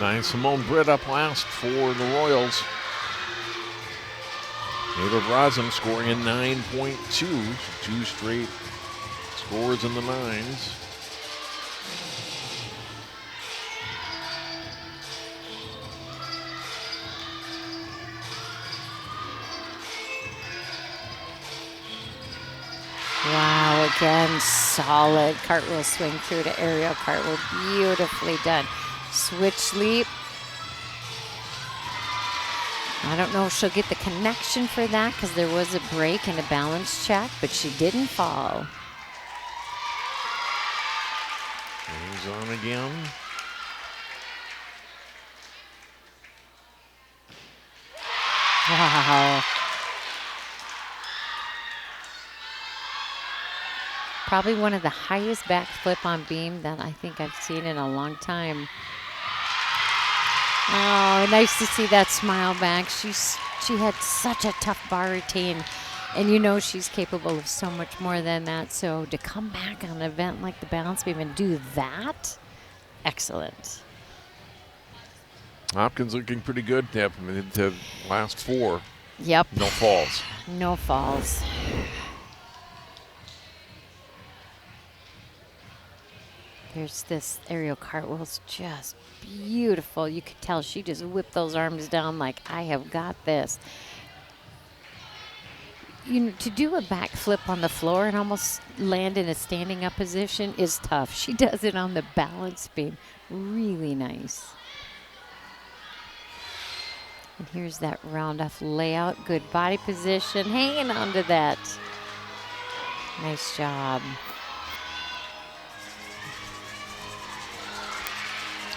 Nice. Simone Britt up last for the Royals. Ava Brosum scoring a 9.2. 2 straight scores in the 9s. Wow, again, solid cartwheel swing through to aerial cartwheel. Beautifully done. Switch leap. I don't know if she'll get the connection for that because there was a break and a balance check, but she didn't fall. Moves on again. Wow. Probably one of the highest backflip on beam that I think I've seen in a long time. Oh, nice to see that smile back. She had such a tough bar routine, and you know she's capable of so much more than that. So to come back on an event like the balance beam and do that, excellent. Hopkins looking pretty good. Yep, the last 4. Yep. No falls. No falls. There's this aerial cartwheel's just beautiful. You could tell she just whipped those arms down like, I have got this. You know, to do a backflip on the floor and almost land in a standing up position is tough. She does it on the balance beam. Really nice. And here's that round off layout. Good body position. Hanging on to that. Nice job.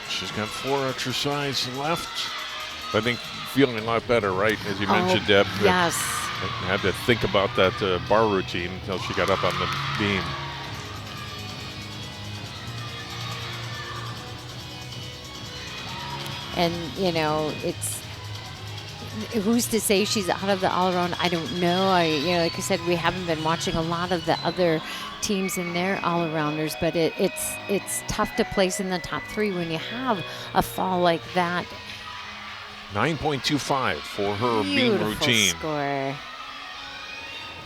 She's got 4 exercises left. I think feeling a lot better, right? As you mentioned, Deb. Yes. I had to think about that bar routine until she got up on the beam. And, you know, who's to say she's out of the all-around? I don't know. Like I said, we haven't been watching a lot of the other teams in their all-arounders, but it's tough to place in the top 3 when you have a fall like that. 9.25 for her Beautiful beam routine. Score.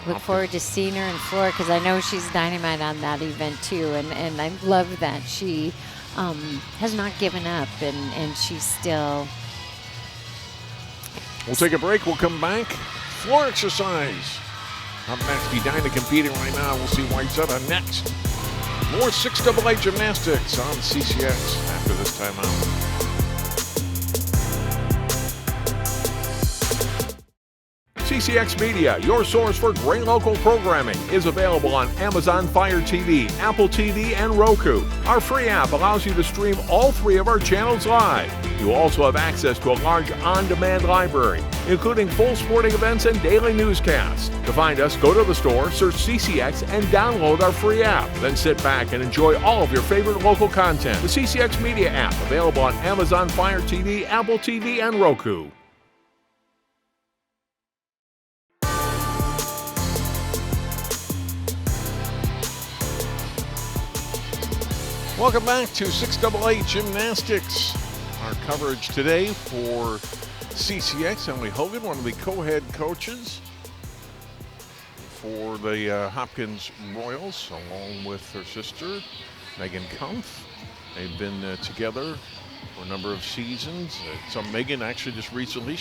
Look forward to seeing her in floor because I know she's dynamite on that event too, and I love that she has not given up and she's still. We'll take a break. We'll come back. Floor exercise. Up next, Edina competing right now. We'll see Wayzata next. More 6AA gymnastics on CCX after this timeout. CCX Media, your source for great local programming, is available on Amazon Fire TV, Apple TV, and Roku. Our free app allows you to stream all 3 of our channels live. You also have access to a large on-demand library, including full sporting events and daily newscasts. To find us, go to the store, search CCX, and download our free app. Then sit back and enjoy all of your favorite local content. The CCX Media app, available on Amazon Fire TV, Apple TV, and Roku. Welcome back to 6AA Gymnastics. Our coverage today for CCX. Emily Hogan, one of the co-head coaches for the Hopkins Royals, along with her sister, Megan Kumpf. They've been together for a number of seasons. So Megan actually just recently,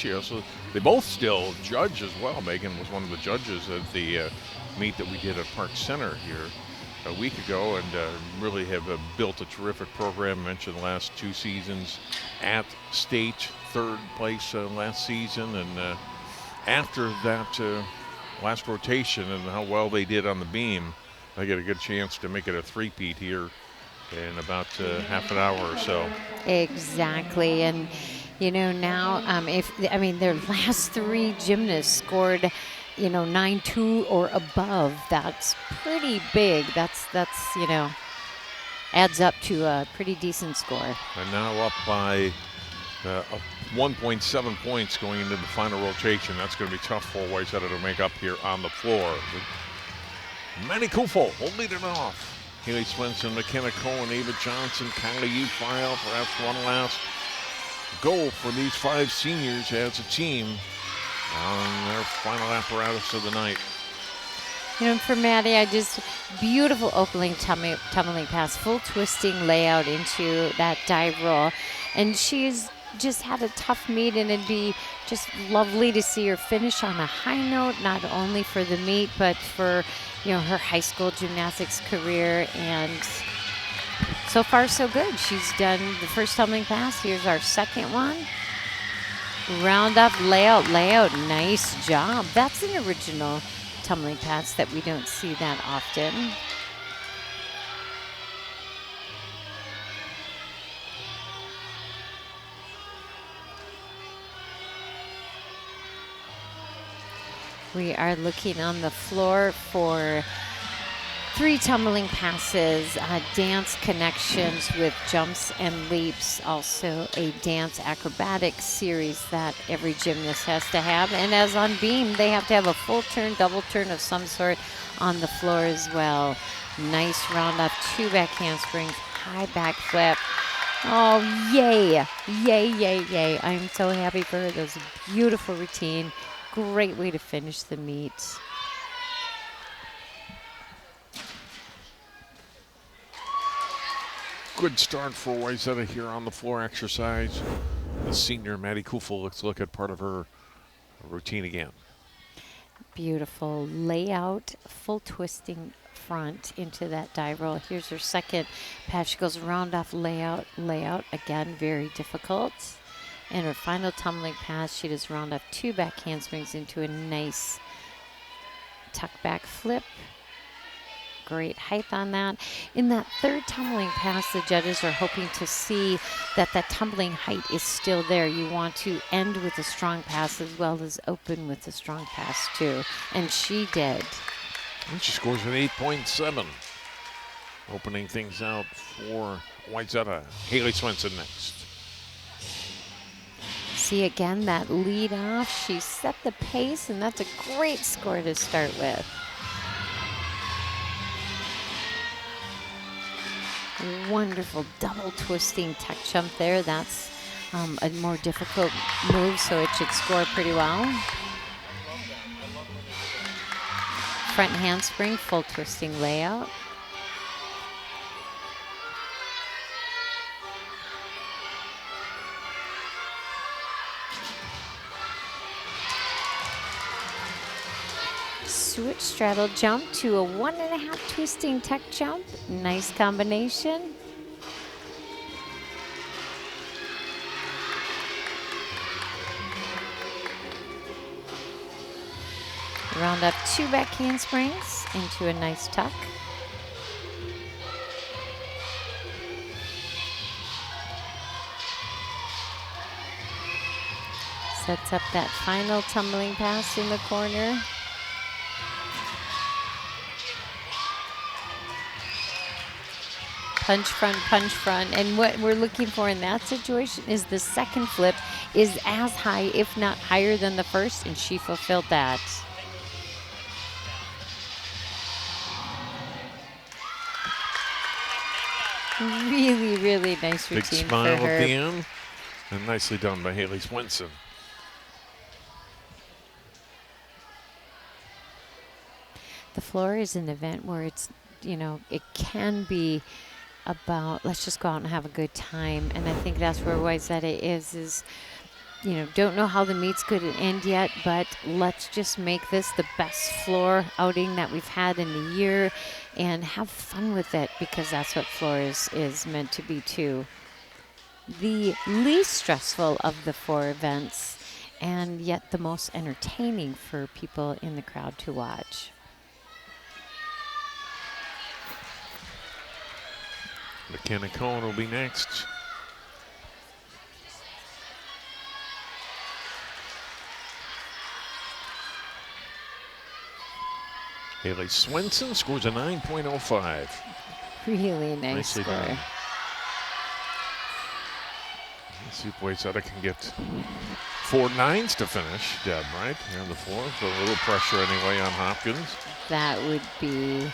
they both still judge as well. Megan was one of the judges at the meet that we did at Park Center here a week ago, and really have built a terrific program. Mentioned the last 2 seasons at state, 3rd place last season, and after that last rotation and how well they did on the beam, I get a good chance to make it a 3-peat here in about half an hour or so. Exactly, and you know now their last 3 gymnasts scored 9.2 or above. That's pretty big. That's adds up to a pretty decent score. And now up by 1.7 points going into the final rotation. That's going to be tough for Wayzata to make up here on the floor. Manny Kufo will lead it off. Haley Swenson, McKenna Cohen, Ava Johnson, Kylie Ufile, perhaps one last goal for these 5 seniors as a team on their final apparatus of the night. For Maddie, beautiful opening tumbling pass, full twisting layout into that dive roll. And she's just had a tough meet, and it'd be just lovely to see her finish on a high note, not only for the meet, but for, her high school gymnastics career. And so far, so good. She's done the first tumbling pass. Here's our second one. Round up layout, nice job. That's an original tumbling pass that we don't see that often. We are looking on the floor for 3 tumbling passes, dance connections with jumps and leaps, also a dance acrobatics series that every gymnast has to have. And as on beam, they have to have a full turn, double turn of some sort on the floor as well. Nice round up, 2 back handsprings, high back flip. Oh, yay, yay, yay, yay. I'm so happy for her. That was a beautiful routine. Great way to finish the meet. Good start for Wayzata here on the floor exercise. The senior Maddie Kufel, let's look at part of her routine again. Beautiful layout, full twisting front into that dive roll. Here's her second pass. She goes round off layout, again, very difficult. And her final tumbling pass, she does round off 2 back handsprings into a nice tuck back flip. Great height on that. In that third tumbling pass, the judges are hoping to see that that tumbling height is still there. You want to end with a strong pass as well as open with a strong pass too. And she did. And she scores an 8.7. Opening things out for Wayzata. Haley Swenson next. See again that lead off. She set the pace, and that's a great score to start with. Wonderful double twisting tuck jump there. That's a more difficult move, so it should score pretty well. Front handspring, full twisting layout. Switch straddle jump to a 1.5 twisting tuck jump. Nice combination. Round up 2 back handsprings into a nice tuck. Sets up that final tumbling pass in the corner. Punch front, and what we're looking for in that situation is the second flip is as high, if not higher than the first, and she fulfilled that. Really, really nice routine. Big smile for her. at the end, and nicely done by Haley Swenson. The floor is an event where it's, you know, it can be about let's just go out and have a good time, and I think that's where Wayzata is, you know, don't know how the meet's going to end yet, but let's just make this the best floor outing that we've had in the year and have fun with it, because that's what floor is meant to be too. The least stressful of the 4 events, and yet the most entertaining for people in the crowd to watch. McKenna Cohen will be next. Haley Swenson scores a 9.05. Really nice Nicely score. done. Let's see if Wayzata can get 4 9s to finish, Deb, right? Here on the floor. So a little pressure anyway on Hopkins. That would be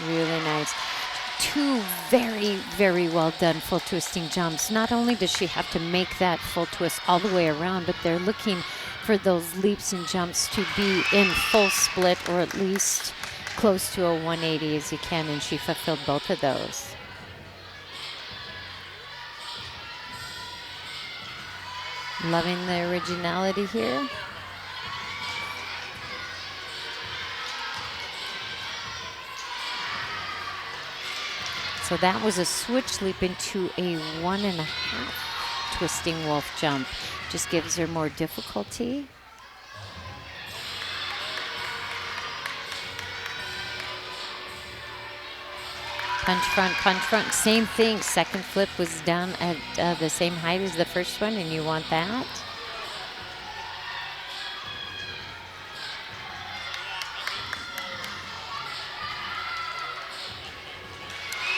really nice. 2 very, very well done full twisting jumps. Not only does she have to make that full twist all the way around, but they're looking for those leaps and jumps to be in full split, or at least close to a 180 as you can, and she fulfilled both of those. Loving the originality here. So that was a switch leap into a 1.5 twisting wolf jump. Just gives her more difficulty. Punch front, same thing. Second flip was down at the same height as the first one, and you want that.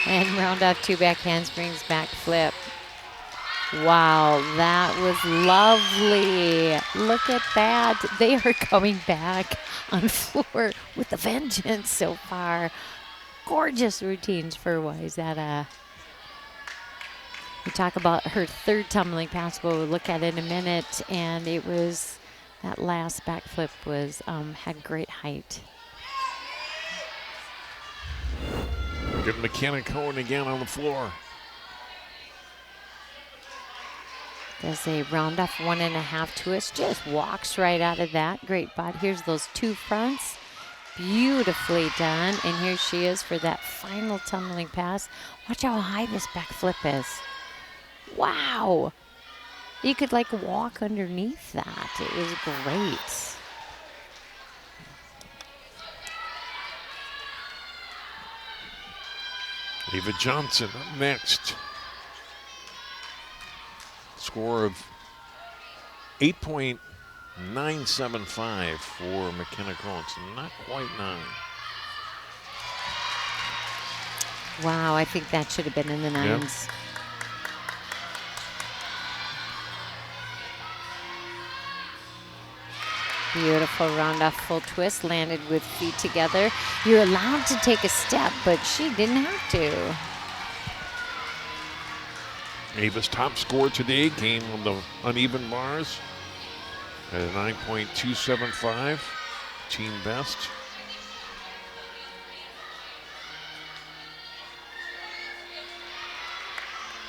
And round off 2 back handsprings, back flip. Wow, that was lovely. Look at that. They are coming back on floor with a vengeance so far. Gorgeous routines for Wayzata. We talk about her third tumbling pass. We'll look at it in a minute. And it was, that last back flip was, had great height. Get McKenna Cohen again on the floor. Does a round off 1.5 twist, just walks right out of that. Great body. Here's those 2 fronts. Beautifully done. And here she is for that final tumbling pass. Watch how high this back flip is. Wow. You could like walk underneath that. It was great. Eva Johnson up next. Score of 8.975 for McKenna Cohen. So not quite 9. Wow, I think that should have been in the 9s. Yep. Beautiful round off full twist, landed with feet together. You're allowed to take a step, but she didn't have to. Ava's top score today came on the uneven bars at a 9.275, team best.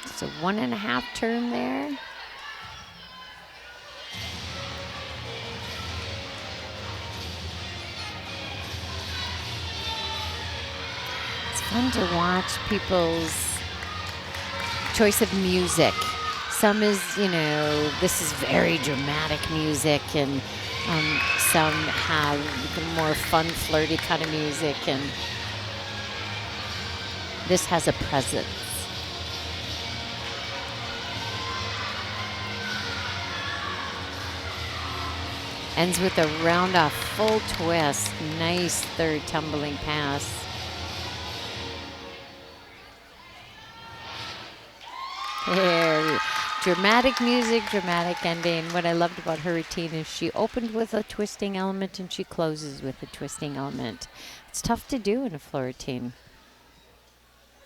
It's a 1.5 turn there. It's fun to watch people's choice of music. Some is, you know, this is very dramatic music, and some have the more fun, flirty kind of music, and this has a presence. Ends with a round off full twist. Nice third tumbling pass. There. Dramatic music, dramatic ending. What I loved about her routine is she opened with a twisting element and she closes with a twisting element. It's tough to do in a floor routine.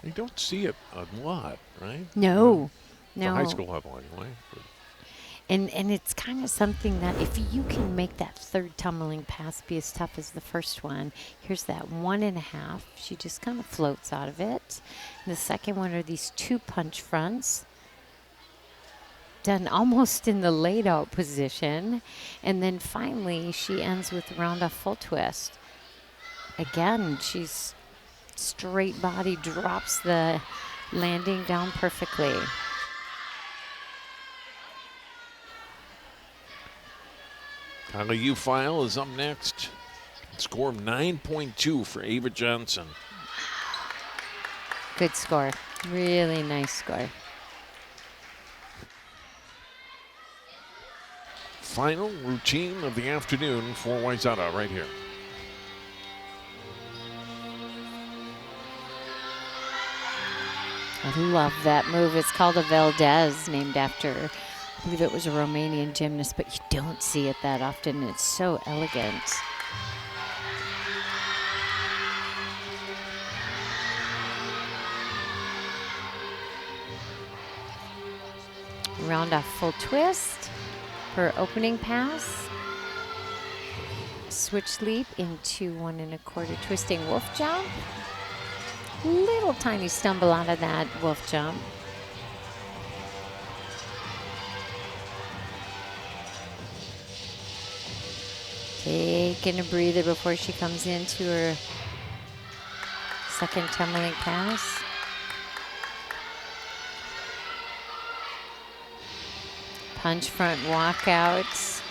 You don't see it a lot, right? No. The high school level anyway. And it's kind of something that if you can make that third tumbling pass be as tough as the first one, here's that 1.5. She just kind of floats out of it. And the second one are these 2 punch fronts, done almost in the laid out position. And then finally she ends with a round off full twist. Again, she's straight body, drops the landing down perfectly. Kyla Ufile is up next. Score of 9.2 for Ava Johnson. Good score. Really nice score. Final routine of the afternoon for Wayzata right here. I love that move. It's called a Valdez, named after, I believe it was a Romanian gymnast, but you don't see it that often. It's so elegant. Round off full twist for opening pass. Switch leap into 1 1/4 twisting wolf jump. Little tiny stumble out of that wolf jump. Taking a breather before she comes into her second tumbling pass. Punch front walkouts,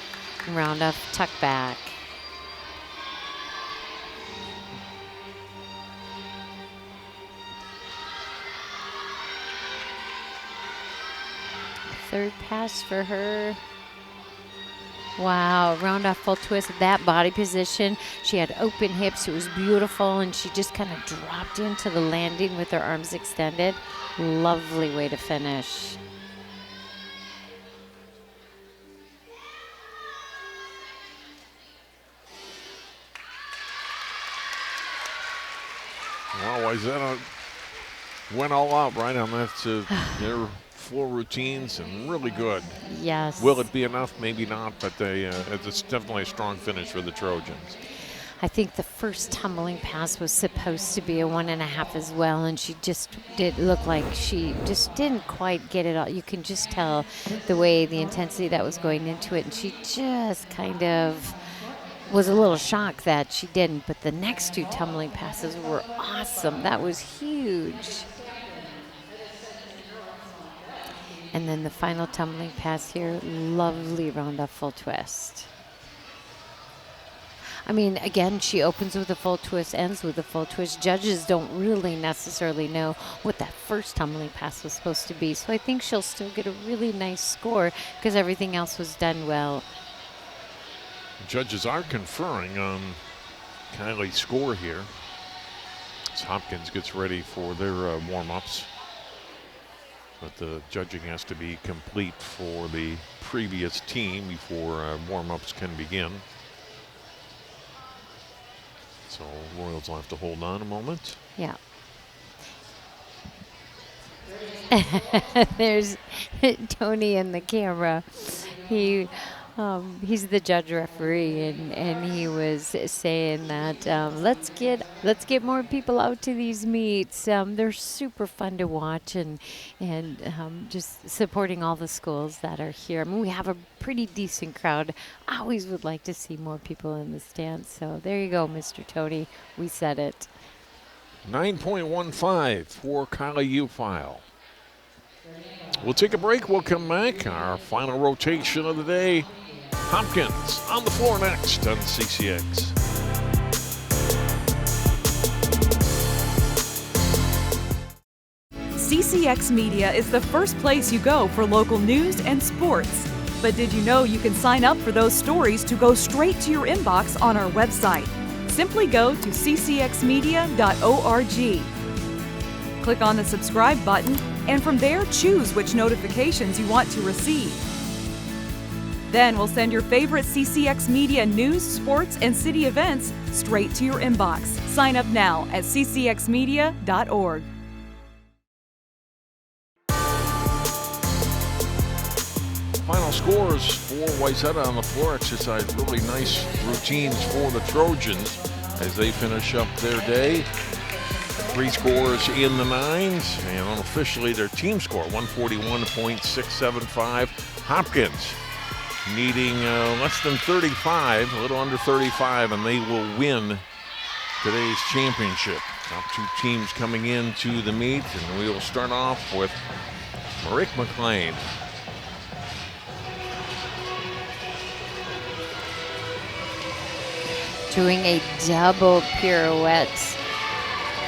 round off tuck back. Third pass for her Wow, round off full twist, that body position. She had open hips. It was beautiful, and she just kind of dropped into the landing with her arms extended. Lovely way to finish. Well, Wayzata went all out right on that. Their floor routines and really good. Yes. Will it be enough? Maybe not, but it's definitely a strong finish for the Trojans. I think the first tumbling pass was supposed to be a 1.5 as well, and she just did look like she just didn't quite get it all. You can just tell the way the intensity that was going into it, and she just kind of was a little shocked that she didn't, but the next 2 tumbling passes were awesome. That was huge. And then the final tumbling pass here, lovely round off full twist. I mean, again, she opens with a full twist, ends with a full twist. Judges don't really necessarily know what that first tumbling pass was supposed to be. So I think she'll still get a really nice score because everything else was done well. Judges are conferring on Kylie's score here as Hopkins gets ready for their warm-ups. But the judging has to be complete for the previous team before warm-ups can begin. So Royals will have to hold on a moment. Yeah. There's Tony in the camera. He's the judge referee, and he was saying that let's get more people out to these meets. They're super fun to watch, and just supporting all the schools that are here. I mean, we have a pretty decent crowd. I always would like to see more people in the stands. So there you go, Mr. Tony. We said it. 9.15 for Kylie Ufile. We'll take a break. We'll come back. Our final rotation of the day. Hopkins on the floor next on CCX. CCX Media is the first place you go for local news and sports. But did you know you can sign up for those stories to go straight to your inbox on our website? Simply go to ccxmedia.org. Click on the subscribe button, and from there choose which notifications you want to receive. Then we'll send your favorite CCX Media news, sports, and city events straight to your inbox. Sign up now at ccxmedia.org. Final scores for Wayzata on the floor exercise. Really nice routines for the Trojans as they finish up their day. 3 scores in the 9s, and unofficially their team score 141.675. Hopkins needing less than 35, a little under 35, and they will win today's championship. Top 2 teams coming into the meet, and we will start off with Rick McLean. Doing a double pirouette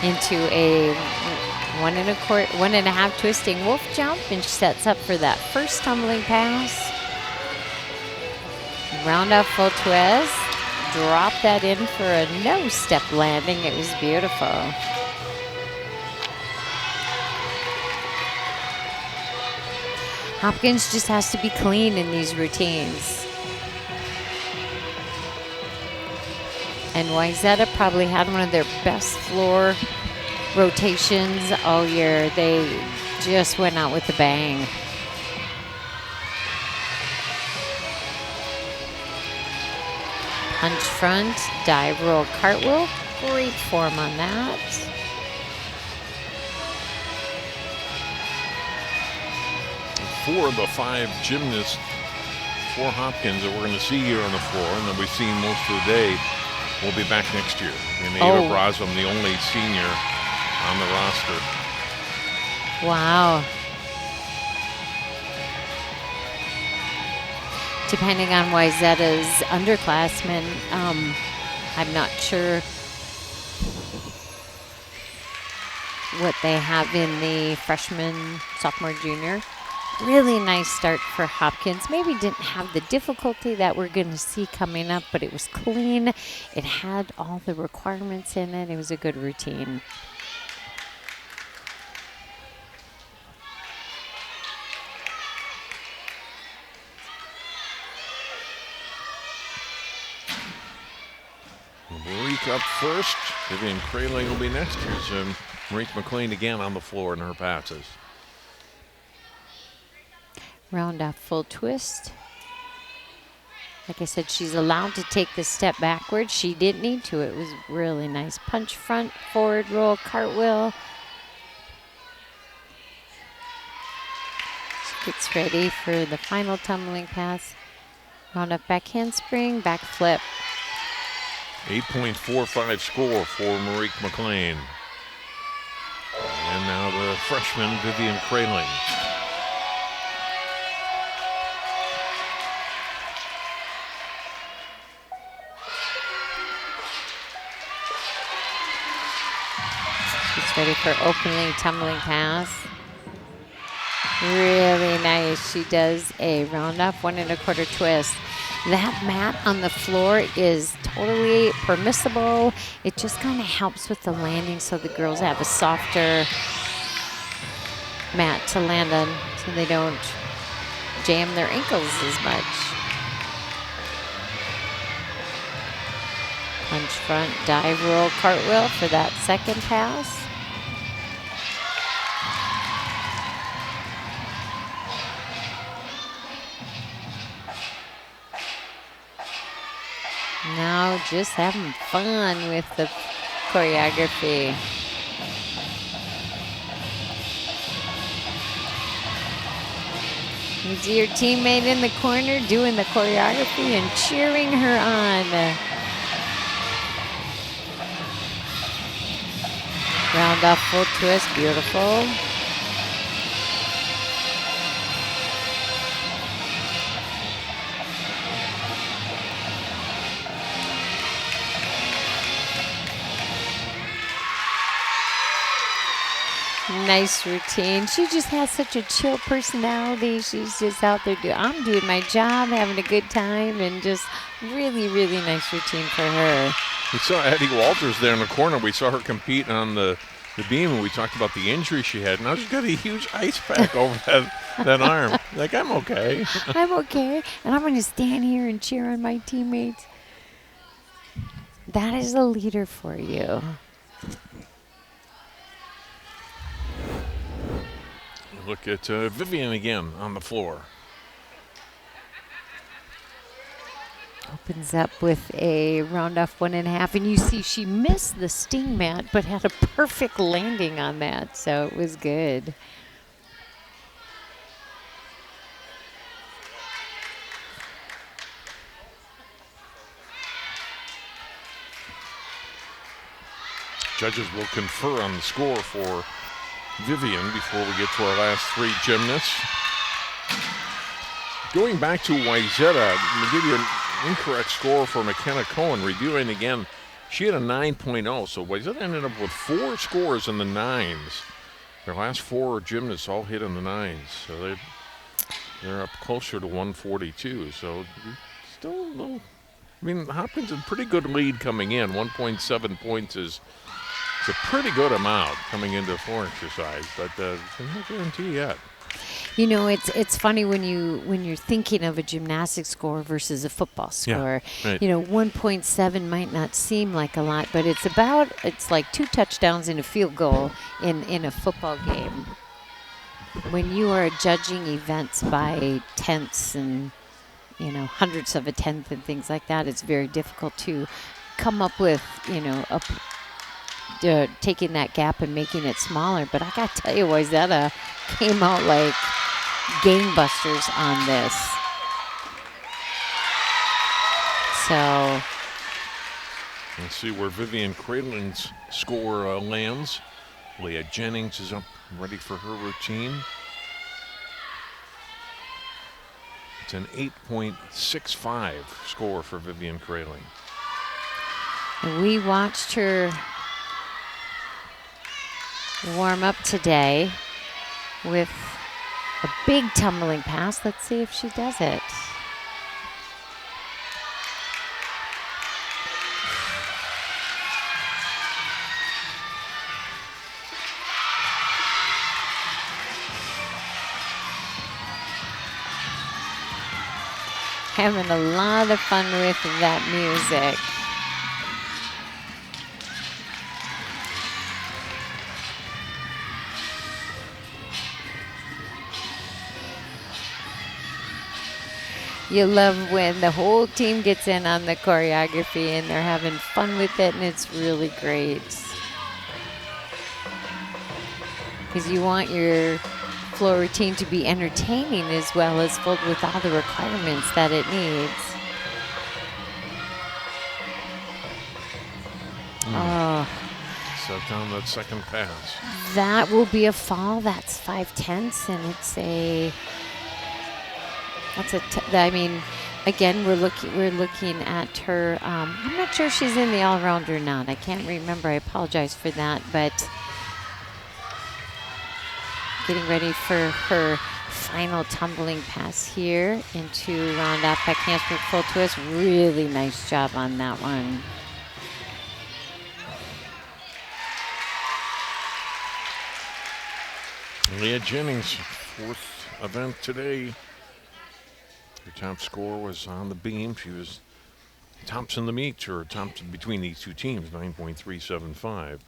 into a 1.25 twisting wolf jump, and she sets up for that first tumbling pass. Round off full twist, drop that in for a no-step landing. It was beautiful. Hopkins just has to be clean in these routines. And Wayzata probably had one of their best floor rotations all year. They just went out with a bang. Punch front, dive roll, cartwheel. Great form on that. Four of the 5 gymnasts for Hopkins that we're going to see here on the floor, and that we've seen most of the day, will be back next year. And Ava Brosum, the only senior on the roster. Wow. Depending on Wayzata's underclassmen, I'm not sure what they have in the freshman, sophomore, junior. Really nice start for Hopkins. Maybe didn't have the difficulty that we're going to see coming up, but it was clean. It had all the requirements in it. It was a good routine. Marique up first. Vivian Kraling will be next. Here's Marique McLean again on the floor in her passes. Round off full twist. Like I said, she's allowed to take the step backwards. She didn't need to. It was really nice. Punch front, forward roll, cartwheel. She gets ready for the final tumbling pass. Round up back handspring, back flip. 8.45 score for Marique McLean. And now the freshman, Vivian Kraling. She's ready for opening tumbling pass. Really nice. She does a round off 1 1/4 twist. That mat on the floor is totally permissible. It just kind of helps with the landing so the girls have a softer mat to land on so they don't jam their ankles as much. Punch front, dive roll, cartwheel for that second pass. Now just having fun with the choreography. You see your teammate in the corner doing the choreography and cheering her on. Round off full twist, beautiful. Nice routine. She just has such a chill personality. She's just out there I'm doing my job, having a good time, and just really, really nice routine for her. We saw Addie Walters there in the corner. We saw her compete on the beam, and we talked about the injury she had. Now she's got a huge ice pack over that arm. Like, I'm okay. I'm okay, and I'm going to stand here and cheer on my teammates. That is a leader for you. Look at Vivian again on the floor. Opens up with a round off 1 1/2, and you see she missed the sting mat, but had a perfect landing on that, so it was good. Judges will confer on the score for Vivian before we get to our last 3 gymnasts. Going back to Wayzata, I'm going to give you an incorrect score for McKenna Cohen. Reviewing again, she had a 9.0, so Wayzata ended up with 4 scores in the 9s. Their last 4 gymnasts all hit in the 9s, so they're up closer to 142. So still a little, I mean, Hopkins a pretty good lead coming in. 1.7 points is it's a pretty good amount coming into the floor exercise, but there's no guarantee yet. You know, it's funny when you're thinking of a gymnastics score versus a football score. Yeah, right. You know, 1.7 might not seem like a lot, but it's like 2 touchdowns and a field goal in a football game. When you are judging events by tenths and, you know, hundredths of a tenth and things like that, it's very difficult to come up with, you know, taking that gap and making it smaller. But I got to tell you, Wayzata came out like gangbusters on this. So let's see where Vivian Kraling's score lands. Leah Jennings is up ready for her routine. It's an 8.65 score for Vivian Kraling. we watched her warm up today with A big tumbling pass. Let's see if she does it. Having a lot of fun with that music. You love when the whole team gets in on the choreography and they're having fun with it, and it's really great. Because you want your floor routine to be entertaining as well as filled with all the requirements that it needs. Oh. Set down that second pass. That will be a fall. That's 5/10, and it's a. I mean, again, we're looking at her. I'm not sure if she's in the all-around or not. I can't remember. I apologize for that, but getting ready for her final tumbling pass here into round off back handspring full twist. Really nice job on that one. Leah Jennings, fourth event today. Her top score was on the beam. She was tops in the meet, or tops between these two teams, 9.375.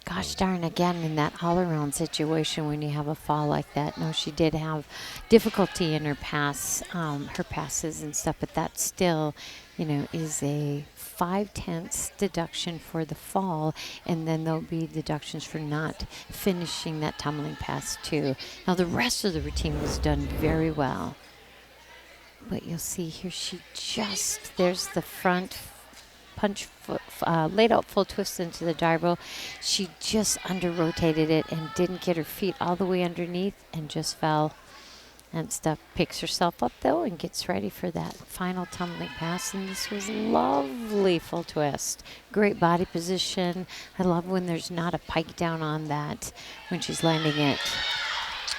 Gosh darn, again, in that all-around situation when you have a fall like that. No, she did have difficulty in her passes and stuff, but that still, is a 5/10 deduction for the fall, and then there'll be deductions for not finishing that tumbling pass too. Now, the rest of the routine was done very well. But you'll see here, there's the front punch foot, laid out full twist into the dive roll. She just under-rotated it and didn't get her feet all the way underneath and just fell and stuff. Picks herself up, though, and gets ready for that final tumbling pass. And this was lovely full twist. Great body position. I love when there's not a pike down on that when she's landing it.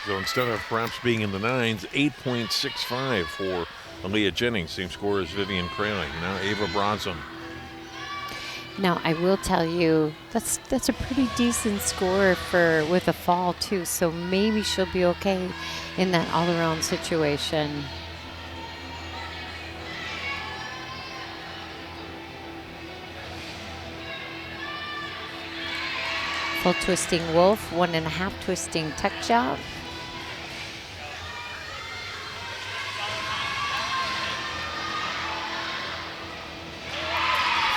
So instead of perhaps being in the nines, 8.65 for Aaliyah Jennings. Same score as Vivian Kraling. Now Ava Brosum. Now, I will tell you, that's a pretty decent score with a fall, too. So maybe she'll be okay in that all-around situation. Full twisting wolf, 1.5 twisting tuck job.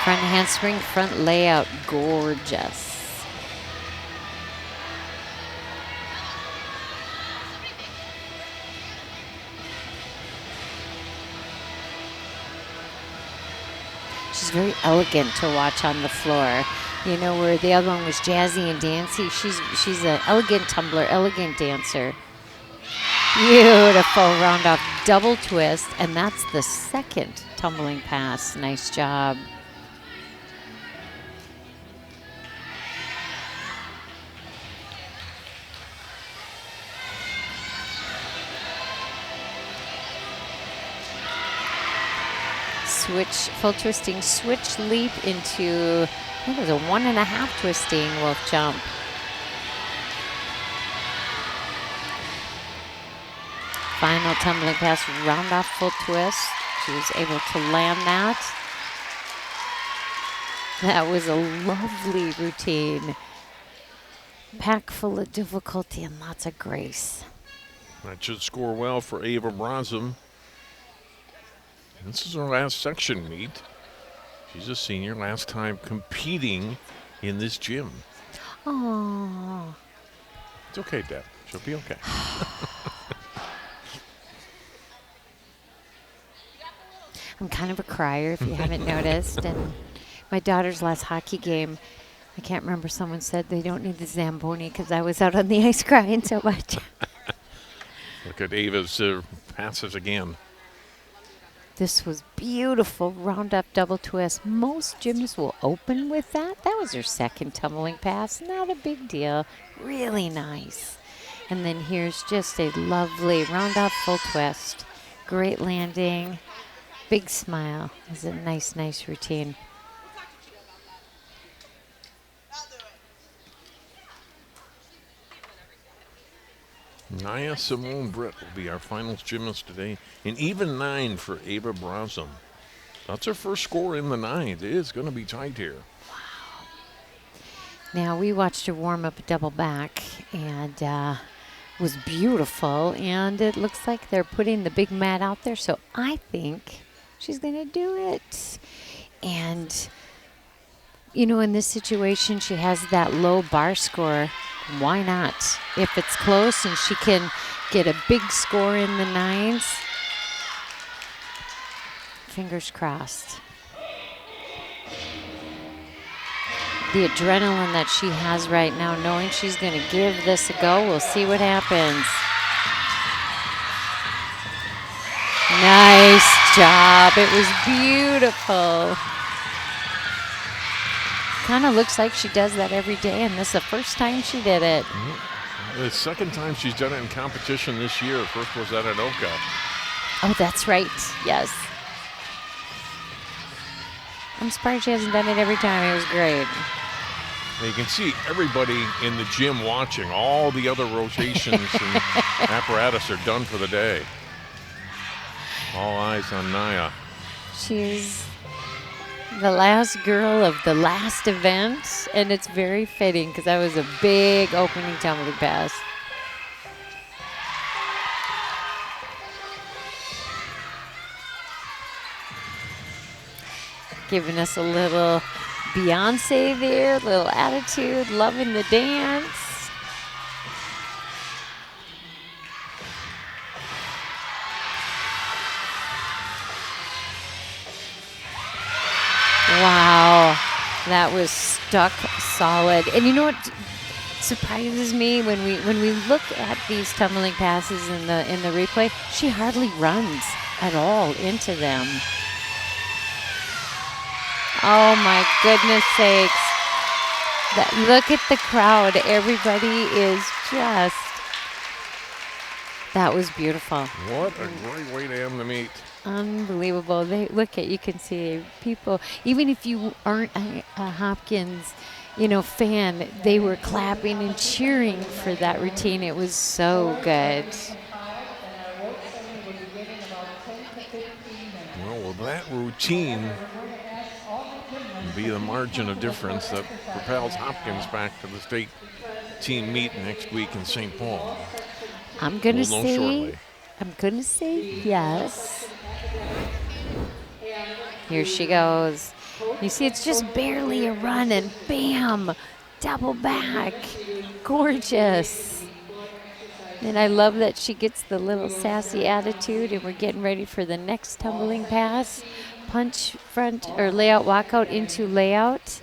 Front handspring, front layout, gorgeous. She's very elegant to watch on the floor. Where the other one was jazzy and dancy. She's an elegant tumbler, elegant dancer. Beautiful round off double twist, and that's the second tumbling pass. Nice job. Switch, full twisting switch leap into, I think it was a 1.5 twisting wolf jump. Final tumbling pass, round off full twist. She was able to land that. That was a lovely routine. Packed full of difficulty and lots of grace. That should score well for Ava Brosum. This is her last section meet. She's a senior, last time competing in this gym. Oh. It's okay, Deb. She'll be okay. I'm kind of a crier, if you haven't noticed. And my daughter's last hockey game, I can't remember, someone said they don't need the Zamboni because I was out on the ice crying so much. Look at Ava's passes again. This was beautiful, round up double twist. Most gymnasts will open with that. That was her second tumbling pass. Not a big deal. Really nice. And then here's just a lovely round-off full twist. Great landing. Big smile. It's a nice, nice routine. Naya Simone Britt will be our finals gymnast today. An even 9 for Ava Brosum. That's her first score in the 9s. It is going to be tight here. Now, we watched her warm up a double back, and was beautiful. And it looks like they're putting the big mat out there, so I think she's going to do it. And, you know, in this situation, she has that low bar score. Why not? If it's close and she can get a big score in the 9s, fingers crossed. The adrenaline that she has right now, knowing she's going to give this a go. We'll see what happens. Nice job. It was beautiful. Kind of looks like she does that every day, and this is the first time she did it. The second time she's done it in competition this year. First was at Anoka. Oh, that's right. Yes. I'm surprised she hasn't done it every time. It was great. Now you can see everybody in the gym watching. All the other rotations and apparatus are done for the day. All eyes on Naya. She's the last girl of the last event, and it's very fitting because that was a big opening tumbling pass. Giving us a little Beyonce there, little attitude, loving the dance. Wow, that was stuck solid. And you know what surprises me when we look at these tumbling passes in the replay? She hardly runs at all into them. Oh my goodness sakes! Look at the crowd. Everybody is just. That was beautiful. What a great way to end the meet. Unbelievable. You can see people, even if you aren't a Hopkins, fan, they were clapping and cheering for that routine. It was so good. Well, will that routine be the margin of difference that propels Hopkins back to the state team meet next week in St. Paul? I'm gonna We'll know shortly. Yes. Here she goes. You see, it's just barely a run, and bam, double back. Gorgeous. And I love that she gets the little sassy attitude, and we're getting ready for the next tumbling pass. Punch front or layout walkout into layout.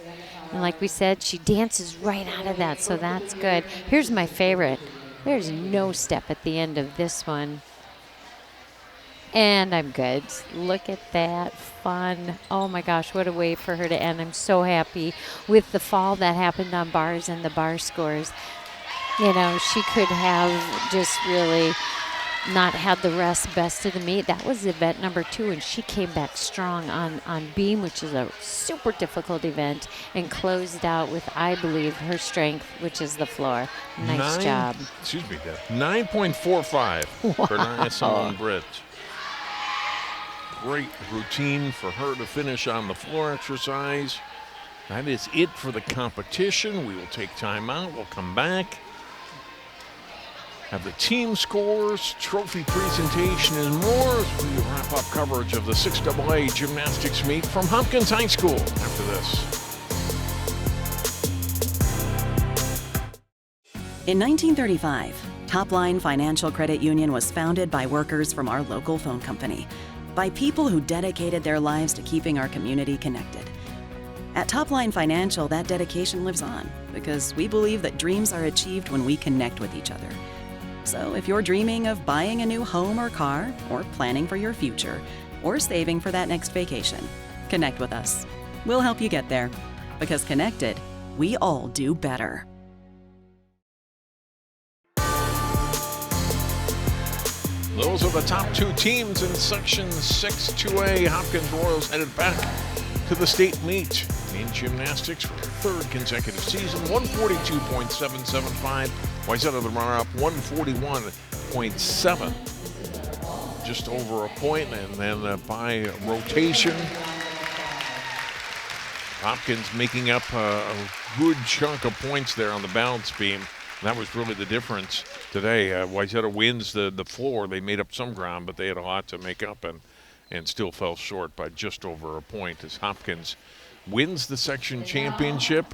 And like we said, she dances right out of that, so that's good. Here's my favorite. There's no step at the end of this one. And I'm good. Look at that. Fun. Oh my gosh, what a way for her to end. I'm so happy with the fall that happened on bars and the bar scores. She could have just really not had the best of the meet. That was event number 2, and she came back strong on beam, which is a super difficult event, and closed out with, I believe, her strength, which is the floor. Nice job. 9.45 for Naya Simone Britt. Great routine for her to finish on the floor exercise. That is it for the competition. We will take time out. We'll come back. Have the team scores, trophy presentation, and more as we wrap up coverage of the 6AA gymnastics meet from Hopkins High School after this. In 1935, Topline Financial Credit Union was founded by workers from our local phone company, by people who dedicated their lives to keeping our community connected. At Topline Financial, that dedication lives on because we believe that dreams are achieved when we connect with each other. So if you're dreaming of buying a new home or car, or planning for your future, or saving for that next vacation, connect with us. We'll help you get there. Because connected, we all do better. Those are the top two teams in Section 6 2A. Hopkins Royals headed back to the state meet in gymnastics for a third consecutive season. 142.775. Wayzata the runner-up, 141.7. Just over a point, and then by rotation, Hopkins making up a good chunk of points there on the balance beam. That was really the difference today. Wayzata wins the floor. They made up some ground, but they had a lot to make up and still fell short by just over a point as Hopkins wins the section championship.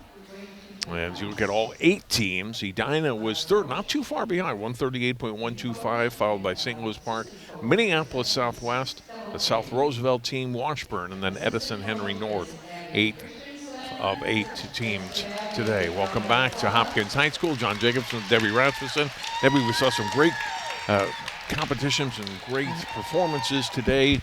As you look at all 8 teams, Edina was third, not too far behind, 138.125, followed by St. Louis Park, Minneapolis Southwest, the South Roosevelt team, Washburn, and then Edison Henry North. 8 of 8 teams today. Welcome back to Hopkins High School. John Jacobson, Debbie Rasmussen. Debbie, we saw some great competitions and great performances today.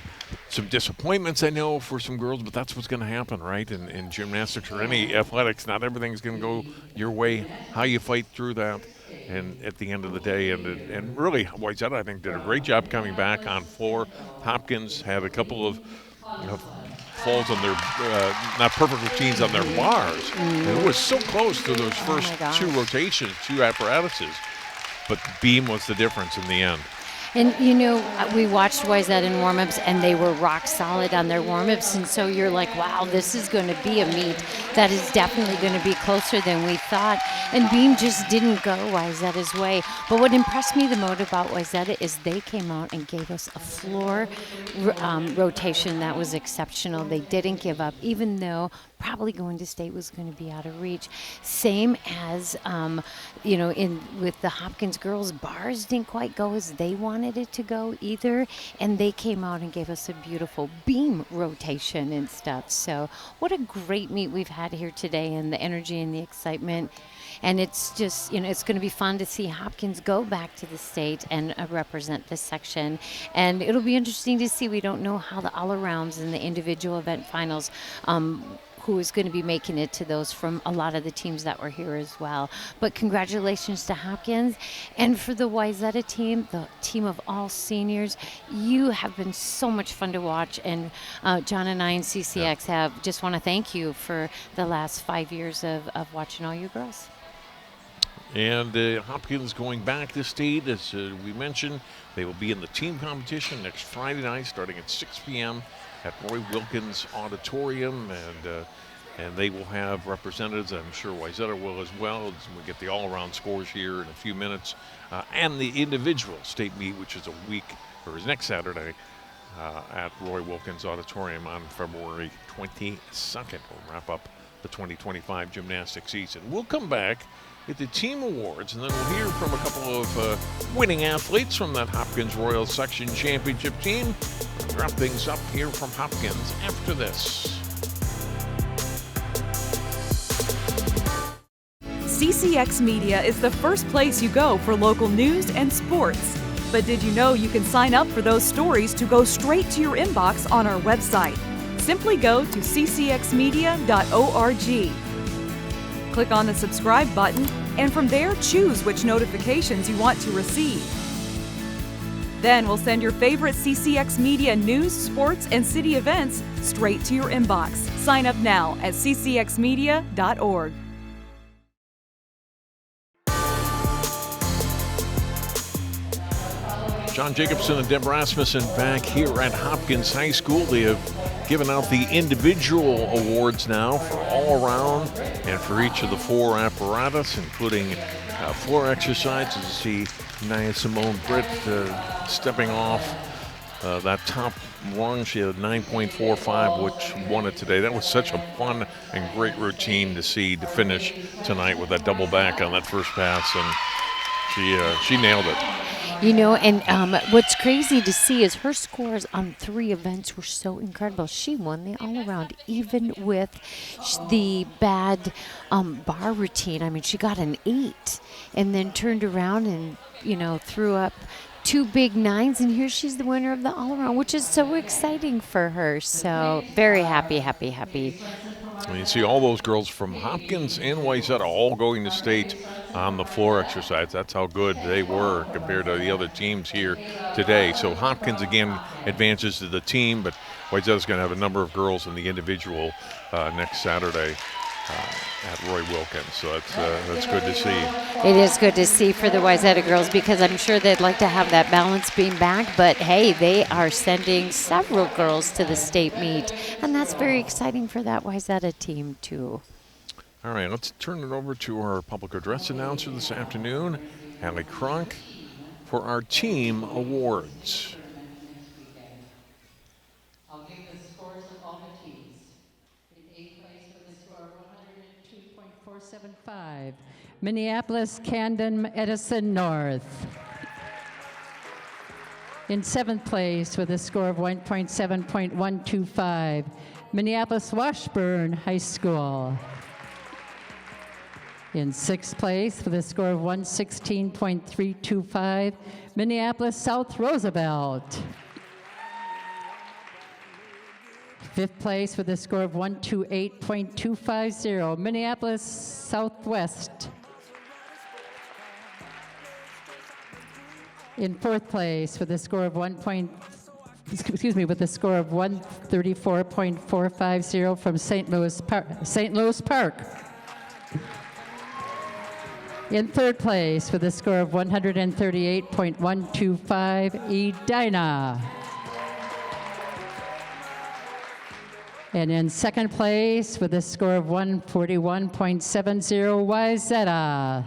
Some disappointments, I know, for some girls, but that's what's going to happen, right? In gymnastics or any athletics, not everything's going to go your way. How you fight through that, and at the end of the day, and really, Wayzata, I think, did a great job coming back on floor. Hopkins had a couple of falls on their not perfect routines on their bars. And it was so close to those first 2 rotations, 2 apparatuses, but the beam was the difference in the end. And, you know, we watched Wayzata in warm-ups, and they were rock solid on their warm-ups. And so you're like, wow, this is going to be a meet that is definitely going to be closer than we thought. And Beam just didn't go Wayzata's way. But what impressed me the most about Wayzata is they came out and gave us a floor rotation that was exceptional. They didn't give up, even though probably going to state was going to be out of reach. Same as, you know, with the Hopkins girls, bars didn't quite go as they wanted it to go either, and they came out and gave us a beautiful beam rotation and stuff. So what a great meet we've had here today, and the energy and the excitement. And it's just, you know, it's going to be fun to see Hopkins go back to the state and represent this section. And it'll be interesting to see. We don't know how the all-arounds and the individual event finals, who is going to be making it to those from a lot of the teams that were here as well. But congratulations to Hopkins. And for the Wayzata team, the team of all seniors, you have been so much fun to watch. And John and I and CCX have just want to thank you for the last 5 years of watching all you girls. And Hopkins going back to state, as we mentioned, they will be in the team competition next Friday night starting at 6 p.m. at Roy Wilkins Auditorium, and they will have representatives. I'm sure Wayzata will as well. We'll get the all-around scores here in a few minutes, and the individual state meet, which is is next Saturday at Roy Wilkins Auditorium on February 22nd. We'll wrap up the 2025 gymnastics season. We'll come back at the team awards, and then we'll hear from a couple of winning athletes from that Hopkins Royal Section Championship team. We'll wrap things up here from Hopkins after this. CCX Media is the first place you go for local news and sports. But did you know you can sign up for those stories to go straight to your inbox on our website? Simply go to ccxmedia.org. Click on the subscribe button, and from there choose which notifications you want to receive. Then we'll send your favorite CCX Media news, sports, and city events straight to your inbox. Sign up now at ccxmedia.org. John Jacobson and Deb Rasmussen back here at Hopkins High School. They have given out the individual awards now for all around and for each of the 4 apparatus, including floor exercises. You see Nia Simone Britt stepping off that top rung. She had a 9.45, which won it today. That was such a fun and great routine to see to finish tonight with that double back on that first pass, and she nailed it. You know, and what's crazy to see is her scores on 3 events were so incredible. She won the all-around, even with the bad bar routine. I mean, she got an 8 and then turned around and, you know, threw up 2 big 9s, and here she's the winner of the all-around, which is so exciting for her. So very happy And you see all those girls from Hopkins and Wayzata all going to state on the floor exercise. That's how good they were compared to the other teams here today. So Hopkins again advances to the team, but Wayzata's going to have a number of girls in the individual next Saturday at Roy Wilkins. So that's good to see. It is good to see for the Wayzata girls because I'm sure they'd like to have that balance beam back. But hey, they are sending several girls to the state meet, and that's very exciting for that Wayzata team too. All right, let's turn it over to our public address announcer this afternoon, Hallie Cronk, for our team awards. I'll give the scores of all the teams. In 8th place with a score of 102.475, Minneapolis, Camden, Edison North. In 7th place with a score of 1.7.125, Minneapolis, Washburn High School. In 6th place with a score of 116.325, Minneapolis, South Roosevelt. 5th place with a score of 128.250, Minneapolis Southwest. In 4th place with a score of 134.450 from St. Louis Park. In 3rd place with a score of 138.125, Edina. And in 2nd place with a score of 141.70, Wayzata.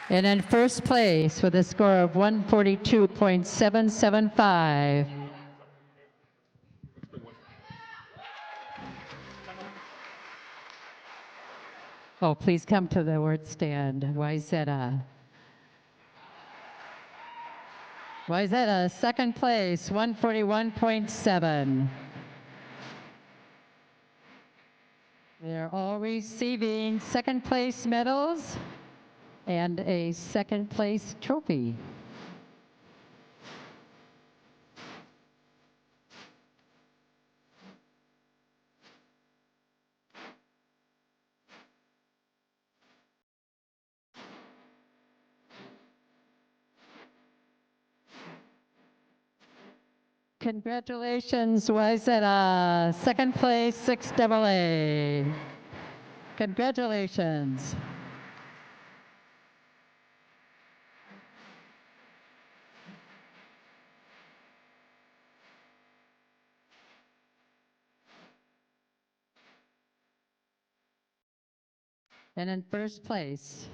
And in 1st place with a score of 142.775. Oh, please come to the award stand, Wayzata. Wayzata, 2nd place, 141.7. They're all receiving 2nd place medals and a 2nd place trophy. Congratulations, Wayzata, 2nd place, 6AA. Congratulations. And in 1st place,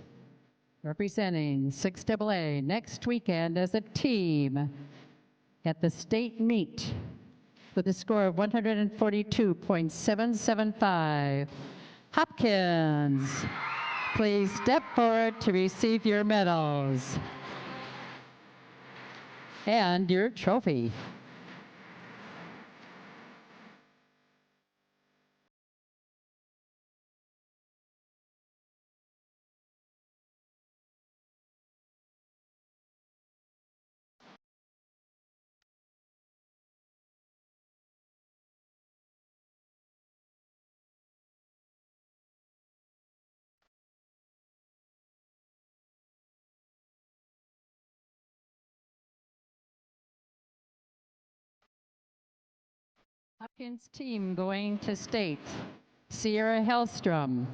representing 6AA next weekend as a team at the state meet with a score of 142.775. Hopkins, please step forward to receive your medals and your trophy. Hopkins team going to state: Sierra Hellstrom,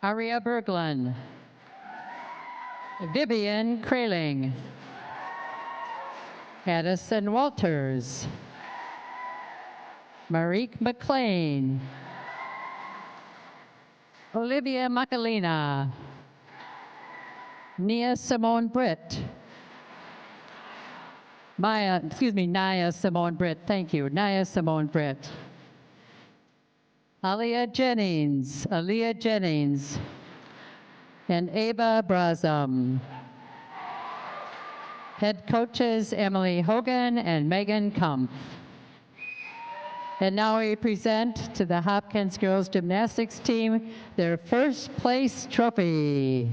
Aria Berglund, Vivian Kraling, Addison Walters, Marique McLean, Olivia Macalina, Nia Simone Britt, Nia Simone Britt, thank you, Nia Simone Britt. Aaliyah Jennings, and Ava Brazum. Head coaches Emily Hogan and Megan Kumpf. And now we present to the Hopkins girls gymnastics team their 1st place trophy.